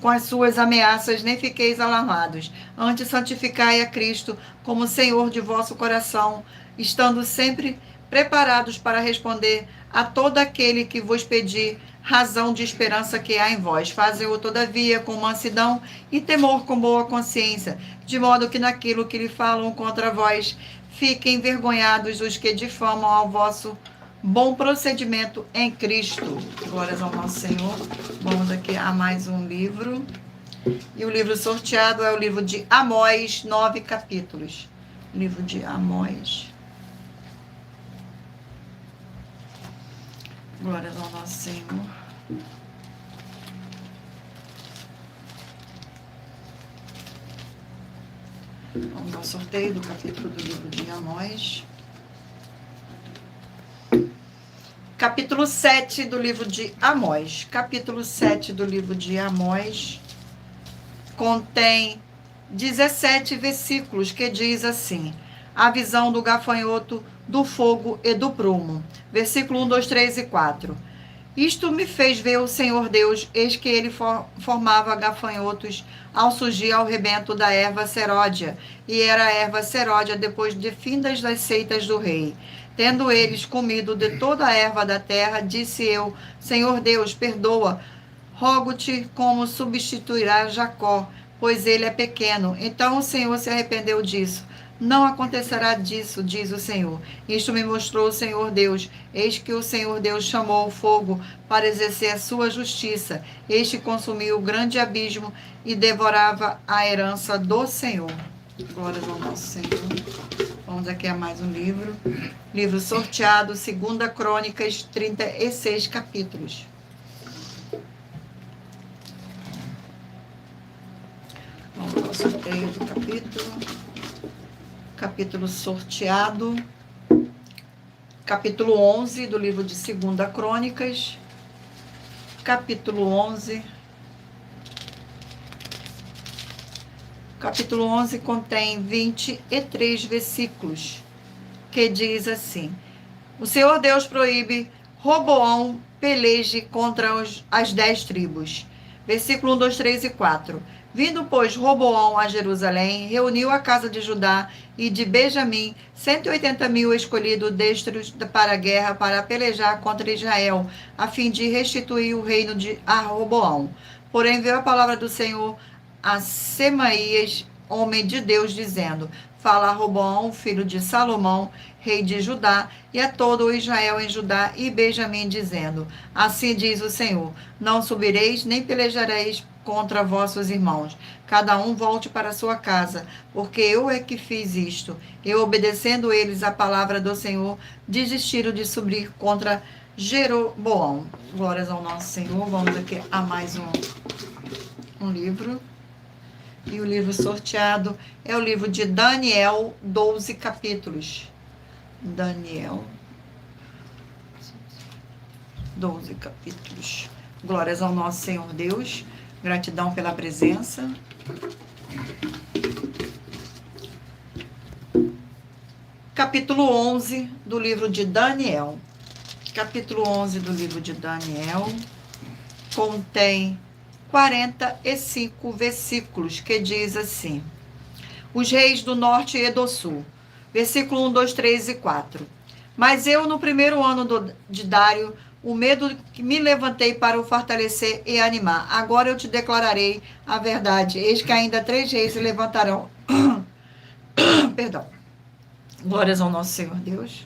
com as suas ameaças, nem fiqueis alarmados. Antes, santificai a Cristo como Senhor de vosso coração, estando sempre preparados para responder a todo aquele que vos pedir razão de esperança que há em vós. Fazei-o, todavia, com mansidão e temor, com boa consciência, de modo que naquilo que lhe falam contra vós, fiquem envergonhados os que difamam ao vosso bom procedimento em Cristo. Glórias ao nosso Senhor. Vamos aqui a mais um livro. E o livro sorteado é o livro de Amós, 9 capítulos. Livro de Amós. Glórias ao nosso Senhor. Vamos ao sorteio do capítulo do livro de Amós. Capítulo 7 do livro de Amós. Capítulo 7 do livro de Amós contém 17 versículos, que diz assim: a visão do gafanhoto, do fogo e do prumo. Versículo 1, 2, 3 e 4. Isto me fez ver o Senhor Deus, eis que ele formava gafanhotos ao surgir ao rebento da erva seródia, e era a erva seródia depois de findas das seitas do rei. Tendo eles comido de toda a erva da terra, disse eu: Senhor Deus, perdoa, rogo-te como substituirá Jacó, pois ele é pequeno. Então o Senhor se arrependeu disso. Não acontecerá disso, diz o Senhor. Isto me mostrou o Senhor Deus. Eis que o Senhor Deus chamou o fogo para exercer a sua justiça. Este consumiu o grande abismo e devorava a herança do Senhor. Glórias ao nosso Senhor. Vamos aqui a mais um livro. Livro sorteado, 2 Crônicas, 36 capítulos. Vamos ao sorteio do capítulo. Capítulo sorteado, capítulo 11 do livro de 2 Crônicas, capítulo 11. Capítulo 11 contém 23 versículos, que diz assim: o Senhor Deus proíbe Roboão peleje contra as 10 tribos. Versículo 1, 2, 3 e 4. Vindo, pois, Roboão a Jerusalém, reuniu a casa de Judá e de Benjamim 180.000 escolhidos destros para a guerra, para pelejar contra Israel, a fim de restituir o reino a Roboão. Porém, veio a palavra do Senhor a Semaías, homem de Deus, dizendo: fala a Roboão, filho de Salomão, rei de Judá, e a todo o Israel em Judá e Benjamim, dizendo: assim diz o Senhor: não subireis, nem pelejareis contra vossos irmãos. Cada um volte para sua casa, porque eu é que fiz isto. E obedecendo eles a palavra do Senhor, desistiram de subir contra Jeroboão. Glórias ao nosso Senhor. Vamos aqui a mais um livro. E o livro sorteado é o livro de Daniel, 12 capítulos. Daniel, 12 capítulos. Glórias ao nosso Senhor Deus. Gratidão pela presença. Capítulo 11 do livro de Daniel. Capítulo 11 do livro de Daniel contém 45 versículos, que diz assim: os reis do norte e do sul. Versículo 1, 2, 3 e 4. Mas eu, no primeiro ano de Dário, o medo que me levantei para o fortalecer e animar. Agora eu te declararei a verdade. Eis que ainda 3 reis se levantarão. Perdão. Glórias ao nosso Senhor Deus.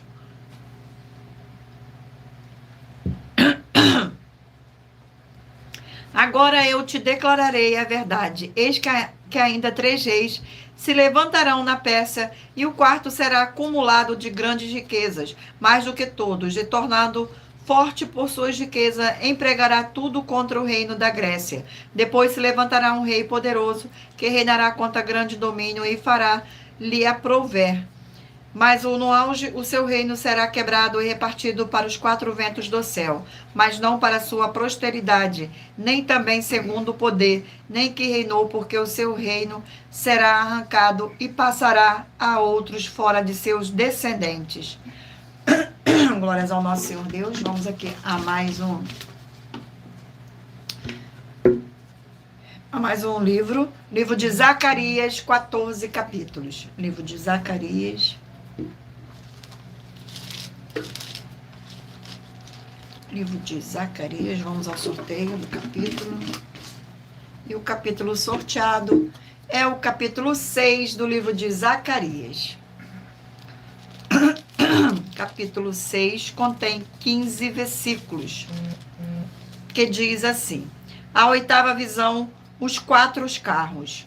Agora eu te declararei a verdade. Eis que ainda 3 reis se levantarão na Pérsia, e o quarto será acumulado de grandes riquezas, mais do que todos, e tornado forte por suas riquezas, empregará tudo contra o reino da Grécia. Depois se levantará um rei poderoso, que reinará contra grande domínio e fará-lhe aprouver. Mas no auge o seu reino será quebrado e repartido para os 4 ventos do céu, mas não para a sua posteridade, nem também segundo o poder, nem que reinou, porque o seu reino será arrancado e passará a outros fora de seus descendentes. Glórias ao nosso Senhor Deus. Vamos aqui a mais um livro. Livro de Zacarias, 14 capítulos. Livro de Zacarias. Livro de Zacarias, vamos ao sorteio do capítulo. E o capítulo sorteado é o capítulo 6 do livro de Zacarias. Capítulo 6 contém 15 versículos, que diz assim: a 8ª visão, os 4 carros.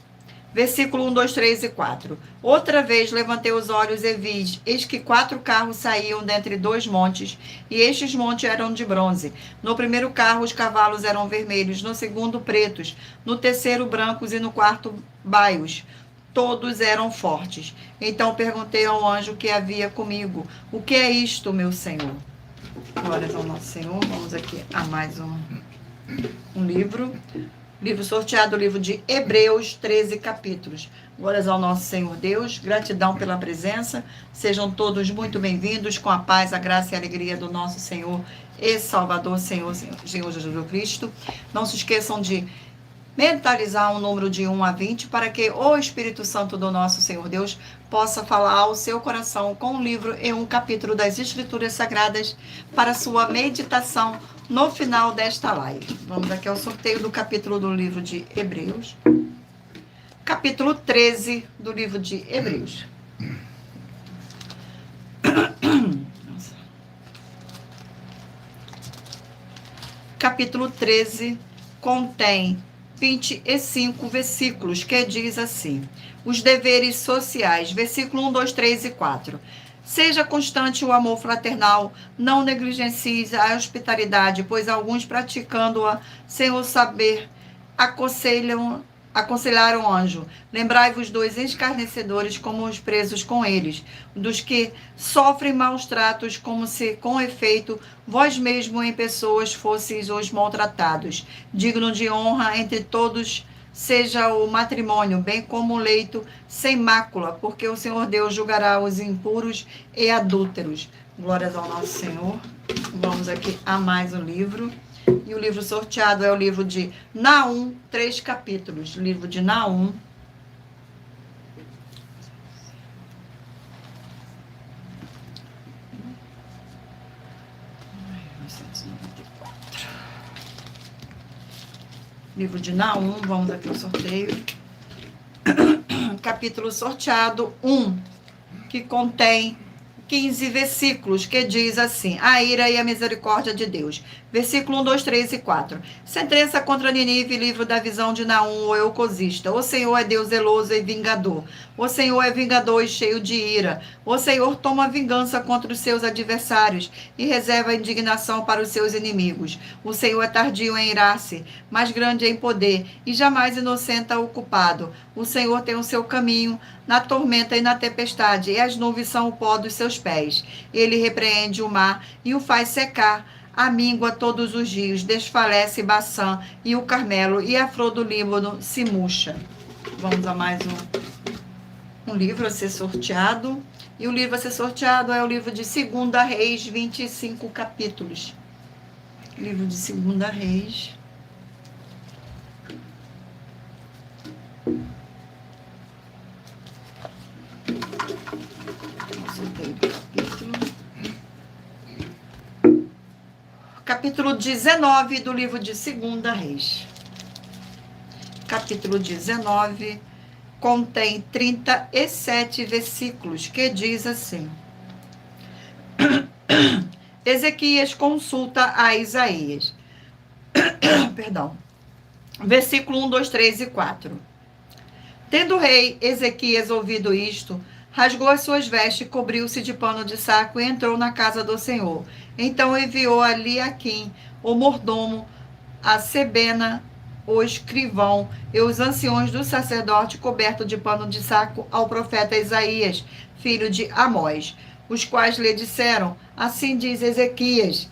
Versículo 1, 2, 3 e 4. Outra vez levantei os olhos e vi, eis que 4 carros saíam dentre 2 montes, e estes montes eram de bronze. No primeiro carro os cavalos eram vermelhos, no segundo pretos, no terceiro brancos e no quarto baios. Todos eram fortes. Então perguntei ao anjo que havia comigo: o que é isto, meu Senhor? Glórias ao nosso Senhor. Vamos aqui a mais um livro. Livro sorteado, livro de Hebreus, 13 capítulos. Glórias ao nosso Senhor Deus. Gratidão pela presença. Sejam todos muito bem-vindos, com a paz, a graça e a alegria do nosso Senhor e Salvador, Senhor Jesus Cristo. Não se esqueçam de mentalizar um número de 1 a 20, para que o Espírito Santo do nosso Senhor Deus possa falar ao seu coração com um livro e um capítulo das Escrituras Sagradas para sua meditação no final desta live. Vamos aqui ao sorteio do capítulo do livro de Hebreus. Capítulo 13 do livro de Hebreus. Capítulo 13 contém 25 versículos, que diz assim: os deveres sociais, versículo 1, 2, 3 e 4. Seja constante o amor fraternal, não negligencie a hospitalidade, pois alguns, praticando-a sem o saber, aconselharam o anjo. Lembrai-vos dos escarnecedores, como os presos com eles, dos que sofrem maus tratos, como se, com efeito, vós mesmo em pessoas fosseis os maltratados. Digno de honra entre todos seja o matrimônio, bem como o leito sem mácula, porque o Senhor Deus julgará os impuros e adúlteros. Glórias ao nosso Senhor. Vamos aqui a mais um livro. E o livro sorteado é o livro de Naum, 3 capítulos. Livro de Naum. Livro de Naum, vamos aqui ao sorteio. Capítulo sorteado 1, que contém 15 versículos, que diz assim: a ira e a misericórdia de Deus. Versículo 1, 2, 3 e 4. Sentença contra Nínive, livro da visão de Naum, o eucosista. O Senhor é Deus zeloso e vingador. O Senhor é vingador e cheio de ira. O Senhor toma vingança contra os seus adversários e reserva indignação para os seus inimigos. O Senhor é tardio em irar-se, mas grande em poder, e jamais inocenta o culpado. O Senhor tem o seu caminho na tormenta e na tempestade, e as nuvens são o pó dos seus pés. Ele repreende o mar e o faz secar, amíngua todos os rios, desfalece Baçã e o Carmelo, e a flor do Líbano se murcha. Vamos a mais um livro a ser sorteado. E o livro a ser sorteado é o livro de 2 Reis, 25 capítulos. Livro de 2 Reis. Capítulo 19 do livro de 2 Reis. Capítulo 19 contém 37 versículos, que diz assim: Ezequias consulta a Isaías. Perdão. Versículo 1, 2, 3 e 4. Tendo o rei Ezequias ouvido isto, rasgou as suas vestes, cobriu-se de pano de saco e entrou na casa do Senhor. Então enviou a Eliaquim, o mordomo, a Sebena, o escrivão, e os anciões do sacerdote, coberto de pano de saco, ao profeta Isaías, filho de Amós, os quais lhe disseram: assim diz Ezequias,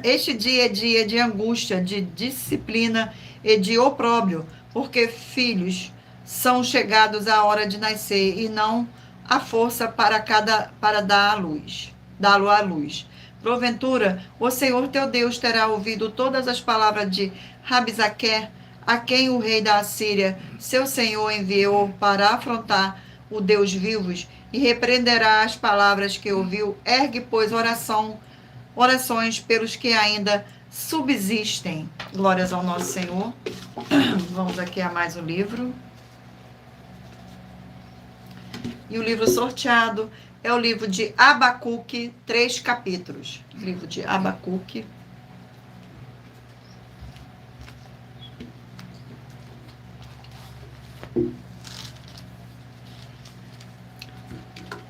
este dia é dia de angústia, de disciplina e de opróbrio, porque filhos são chegados à hora de nascer e não a força para dá-lo à luz. Porventura, o Senhor teu Deus terá ouvido todas as palavras de Rabsaquer, a quem o rei da Assíria, seu senhor, enviou para afrontar o Deus vivos, e repreenderá as palavras que ouviu. Ergue, pois, orações pelos que ainda subsistem. Glórias ao nosso Senhor. Vamos aqui a mais um livro. E o livro sorteado é o livro de Abacuque, 3 capítulos. Livro de Abacuque.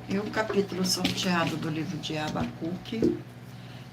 E o capítulo sorteado do livro de Abacuque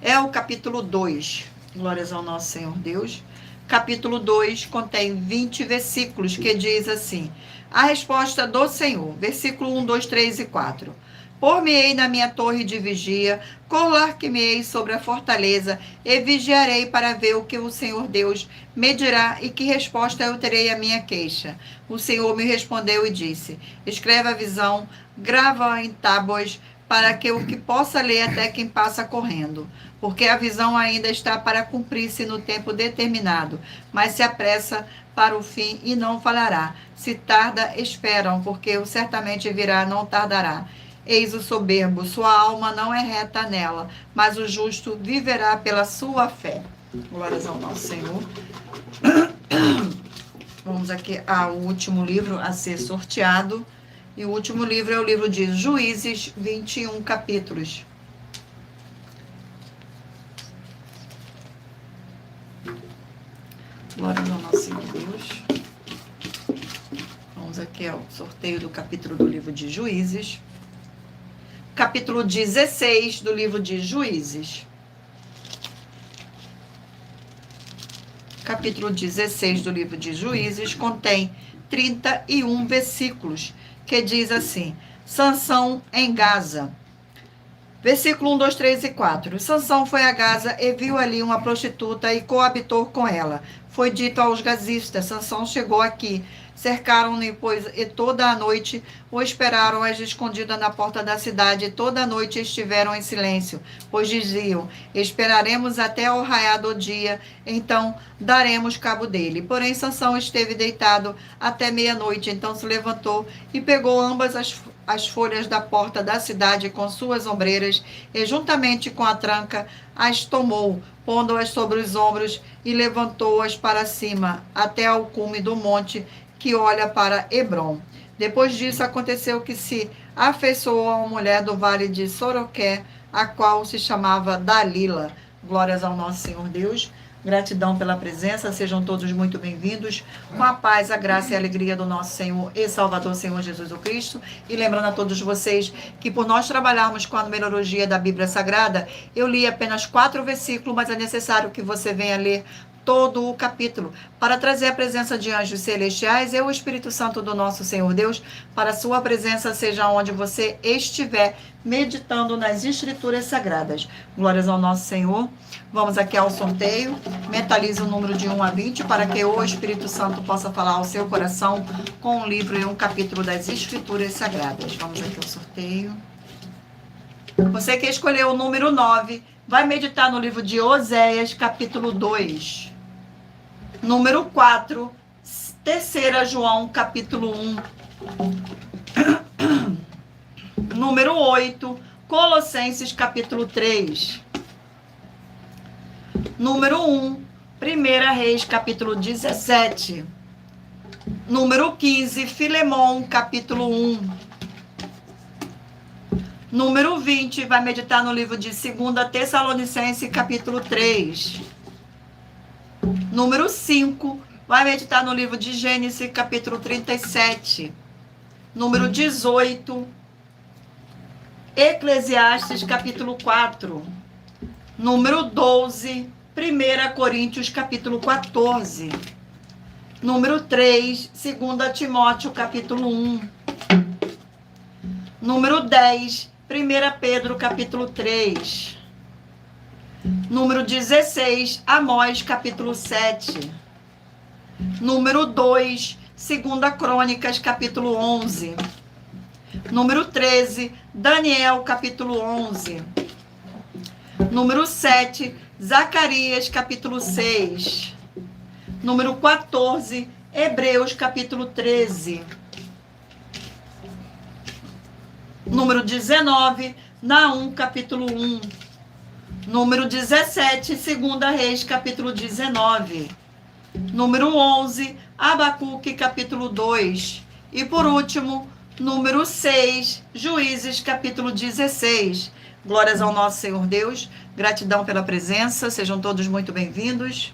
é o capítulo 2. Glórias ao nosso Senhor Deus. Capítulo 2 contém 20 versículos, que diz assim: a resposta do Senhor, versículo 1, 2, 3 e 4. Por-me-ei na minha torre de vigia, colar-me-ei sobre a fortaleza, e vigiarei para ver o que o Senhor Deus me dirá e que resposta eu terei à minha queixa. O Senhor me respondeu e disse: escreve a visão, grava-a em tábuas, para que o que possa ler até quem passa correndo. Porque a visão ainda está para cumprir-se no tempo determinado, mas se apressa para o fim e não falará. Se tarda, esperam, porque o certamente virá, não tardará. Eis o soberbo, sua alma não é reta nela, mas o justo viverá pela sua fé. Glórias ao nosso Senhor. Vamos aqui ao último livro a ser sorteado. E o último livro é o livro de Juízes, 21 capítulos. Glórias ao nosso Senhor Deus. Vamos aqui ao sorteio do capítulo do livro de Juízes. Capítulo 16 do livro de Juízes. Capítulo 16 do livro de Juízes contém 31 versículos, que diz assim: Sansão em Gaza. Versículo 1, 2, 3 e 4. Sansão foi a Gaza e viu ali uma prostituta e coabitou com ela. Foi dito aos gazistas: Sansão chegou aqui. Cercaram-no, pois, e toda a noite o esperaram escondida na porta da cidade, e toda a noite estiveram em silêncio, pois diziam: esperaremos até o raiar do dia, então daremos cabo dele. Porém, Sansão esteve deitado até meia-noite, então se levantou e pegou ambas as folhas da porta da cidade com suas ombreiras, e juntamente com a tranca as tomou, pondo-as sobre os ombros, e levantou-as para cima, até ao cume do monte que olha para Hebrom. Depois disso, aconteceu que se afeiçoou a uma mulher do vale de Soroqué, a qual se chamava Dalila. Glórias ao nosso Senhor Deus. Gratidão pela presença, sejam todos muito bem-vindos, com a paz, a graça e a alegria do nosso Senhor e Salvador, Senhor Jesus o Cristo. E lembrando a todos vocês que por nós trabalharmos com a numerologia da Bíblia Sagrada, eu li apenas 4 versículos, mas é necessário que você venha ler todo o capítulo, para trazer a presença de anjos celestiais e o Espírito Santo do nosso Senhor Deus, para a sua presença seja onde você estiver, meditando nas Escrituras Sagradas. Glórias ao nosso Senhor. Vamos aqui ao sorteio. Mentalize o número de 1 a 20, para que o Espírito Santo possa falar ao seu coração com um livro e um capítulo das Escrituras Sagradas. Vamos aqui ao sorteio. Você que escolheu o número 9, vai meditar no livro de Oséias, capítulo 2. Número 4, 3 João, capítulo 1. Número 8, Colossenses, capítulo 3. Número 1, 1 Reis, capítulo 17. Número 15, Filemon, capítulo 1. Número 20, vai meditar no livro de 2 Tessalonicenses, capítulo 3. Número 5, vai meditar no livro de Gênesis, capítulo 37. Número 18, Eclesiastes, capítulo 4. Número 12, 1 Coríntios, capítulo 14. Número 3, 2 Timóteo, capítulo 1. Número 10, 1 Pedro, capítulo 3. Número 16, Amós, capítulo 7. Número 2, 2 Crônicas, capítulo 11. Número 13, Daniel, capítulo 11. Número 7, Zacarias, capítulo 6. Número 14, Hebreus, capítulo 13. Número 19, Naum, capítulo 1. Número 17, 2 Reis, capítulo 19. Número 11, Abacuque, capítulo 2. E por último, número 6, Juízes, capítulo 16. Glórias ao nosso Senhor Deus. Gratidão pela presença. Sejam todos muito bem-vindos.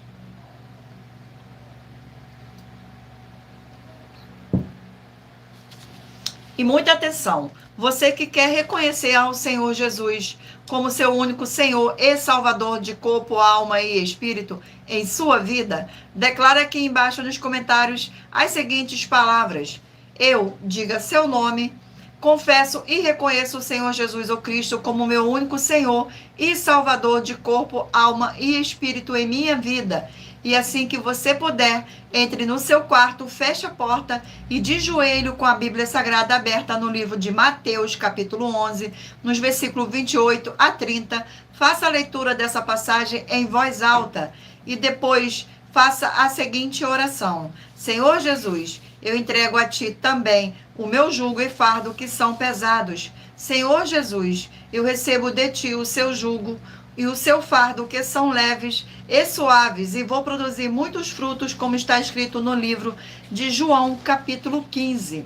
E muita atenção. Você que quer reconhecer ao Senhor Jesus como seu único Senhor e Salvador de corpo, alma e espírito em sua vida, declara aqui embaixo nos comentários as seguintes palavras. Eu, diga seu nome, confesso e reconheço o Senhor Jesus o Cristo como meu único Senhor e Salvador de corpo, alma e espírito em minha vida. E assim que você puder, entre no seu quarto, feche a porta e de joelho com a Bíblia Sagrada aberta no livro de Mateus, capítulo 11, nos versículos 28 a 30, faça a leitura dessa passagem em voz alta e depois faça a seguinte oração. Senhor Jesus, eu entrego a Ti também o meu jugo e fardo que são pesados. Senhor Jesus, eu recebo de Ti o seu jugo e o seu fardo que são leves e suaves, e vou produzir muitos frutos, como está escrito no livro de João, capítulo 15.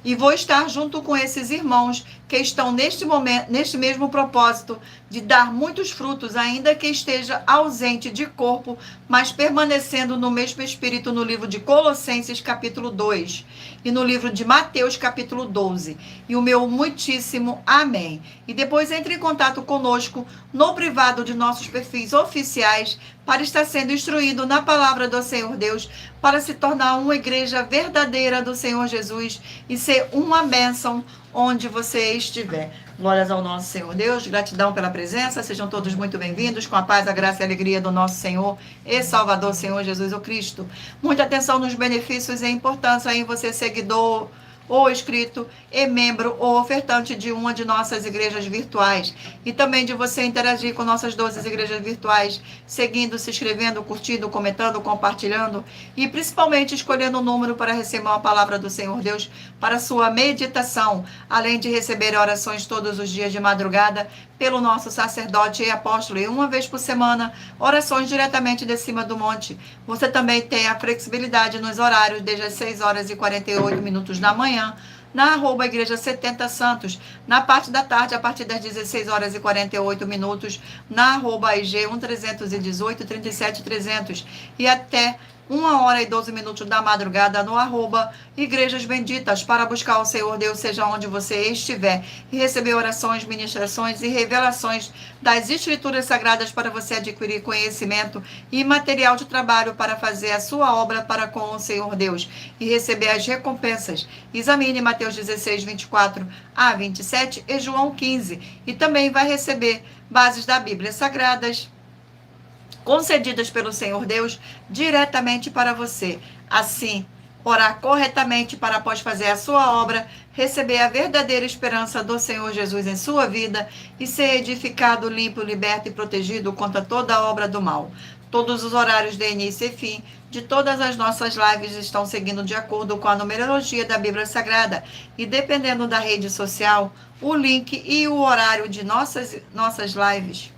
E vou estar junto com esses irmãos que estão neste momento, neste mesmo propósito de dar muitos frutos, ainda que esteja ausente de corpo, mas permanecendo no mesmo espírito, no livro de Colossenses, capítulo 2, e no livro de Mateus, capítulo 12. E o meu muitíssimo amém. E depois entre em contato conosco no privado de nossos perfis oficiais para estar sendo instruído na palavra do Senhor Deus, para se tornar uma igreja verdadeira do Senhor Jesus e ser uma bênção onde você estiver. Glórias ao nosso Senhor Deus, gratidão pela presença, sejam todos muito bem-vindos, com a paz, a graça e a alegria do nosso Senhor e Salvador, Senhor Jesus o Cristo. Muita atenção nos benefícios e a importância em você, seguidor, ou inscrito e membro ou ofertante de uma de nossas igrejas virtuais. E também de você interagir com nossas 12 igrejas virtuais, seguindo, se inscrevendo, curtindo, comentando, compartilhando e principalmente escolhendo um número para receber uma palavra do Senhor Deus para sua meditação, além de receber orações todos os dias de madrugada pelo nosso sacerdote e apóstolo, e uma vez por semana, orações diretamente de cima do monte. Você também tem a flexibilidade nos horários, desde as 6 horas e 48 minutos da manhã, na @Igreja 70 Santos, na parte da tarde, a partir das 16 horas e 48 minutos, na @IG 1318 37 300, e até 1 hora e 12 minutos da madrugada no @Igrejas Benditas, para buscar o Senhor Deus, seja onde você estiver, e receber orações, ministrações e revelações das Escrituras Sagradas para você adquirir conhecimento e material de trabalho para fazer a sua obra para com o Senhor Deus e receber as recompensas. Examine Mateus 16, 24 a 27 e João 15, e também vai receber bases da Bíblia Sagradas, concedidas pelo Senhor Deus diretamente para você. Assim, orar corretamente para, após fazer a sua obra, receber a verdadeira esperança do Senhor Jesus em sua vida e ser edificado, limpo, liberto e protegido contra toda a obra do mal. Todos os horários de início e fim de todas as nossas lives estão seguindo de acordo com a numerologia da Bíblia Sagrada. E dependendo da rede social, o link e o horário de nossas lives,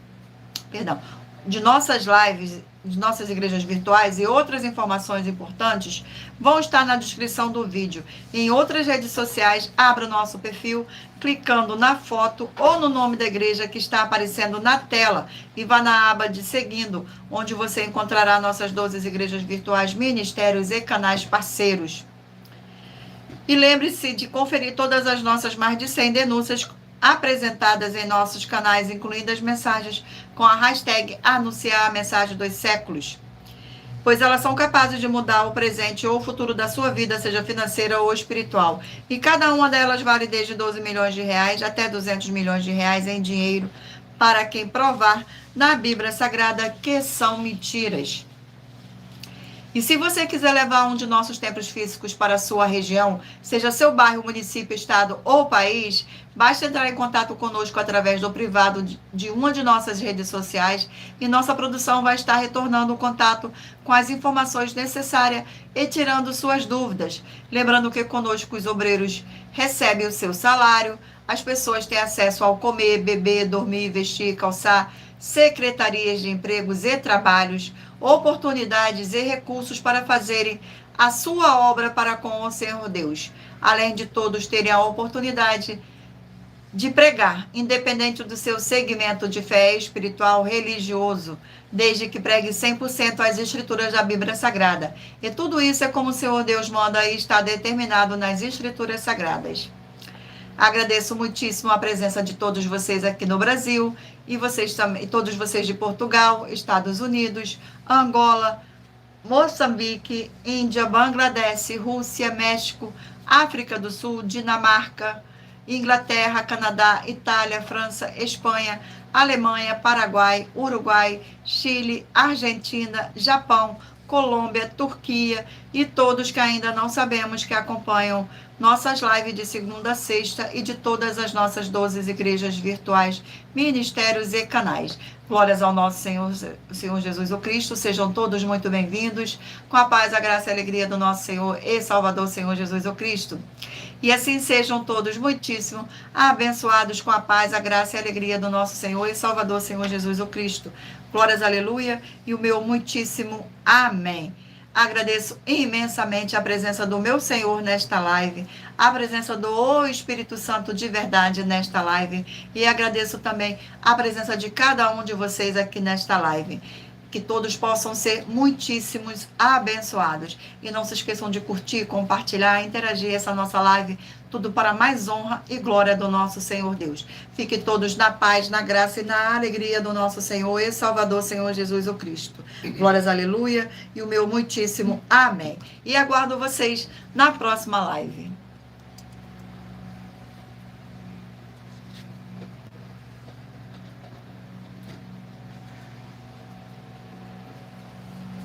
de nossas lives nossas igrejas virtuais e outras informações importantes vão estar na descrição do vídeo. Em outras redes sociais, abra o nosso perfil, clicando na foto ou no nome da igreja que está aparecendo na tela e vá na aba de seguindo, onde você encontrará nossas 12 igrejas virtuais, ministérios e canais parceiros. E lembre-se de conferir todas as nossas mais de 100 denúncias apresentadas em nossos canais, incluindo as mensagens com a hashtag Anunciar a Mensagem dos Séculos, pois elas são capazes de mudar o presente ou o futuro da sua vida, seja financeira ou espiritual. E cada uma delas vale desde 12 milhões de reais até 200 milhões de reais em dinheiro, para quem provar na Bíblia Sagrada que são mentiras. E se você quiser levar um de nossos templos físicos para a sua região, seja seu bairro, município, estado ou país, basta entrar em contato conosco através do privado de uma de nossas redes sociais e nossa produção vai estar retornando o contato com as informações necessárias e tirando suas dúvidas. Lembrando que conosco os obreiros recebem o seu salário, as pessoas têm acesso ao comer, beber, dormir, vestir, calçar, secretarias de empregos e trabalhos, oportunidades e recursos para fazerem a sua obra para com o Senhor Deus. Além de todos terem a oportunidade de pregar, independente do seu segmento de fé espiritual, religioso, desde que pregue 100% as escrituras da Bíblia Sagrada. E tudo isso é como o Senhor Deus manda e está determinado nas escrituras sagradas. Agradeço muitíssimo a presença de todos vocês aqui no Brasil e vocês também, todos vocês de Portugal, Estados Unidos, Angola, Moçambique, Índia, Bangladesh, Rússia, México, África do Sul, Dinamarca, Inglaterra, Canadá, Itália, França, Espanha, Alemanha, Paraguai, Uruguai, Chile, Argentina, Japão, Colômbia, Turquia e todos que ainda não sabemos que acompanham nossas lives de segunda a sexta e de todas as nossas 12 igrejas virtuais, ministérios e canais. Glórias ao nosso Senhor Jesus o Cristo, sejam todos muito bem-vindos, com a paz, a graça e a alegria do nosso Senhor e Salvador, Senhor Jesus o Cristo. E assim sejam todos muitíssimo abençoados com a paz, a graça e a alegria do nosso Senhor e Salvador, Senhor Jesus o Cristo. Glórias, aleluia, e o meu muitíssimo amém. Agradeço imensamente a presença do meu Senhor nesta live, a presença do Espírito Santo de verdade nesta live, e agradeço também a presença de cada um de vocês aqui nesta live. Que todos possam ser muitíssimos abençoados. E não se esqueçam de curtir, compartilhar, interagir essa nossa live, tudo para mais honra e glória do nosso Senhor Deus. Fiquem todos na paz, na graça e na alegria do nosso Senhor e Salvador, Senhor Jesus o Cristo. Glórias, aleluia, e o meu muitíssimo amém. E aguardo vocês na próxima live.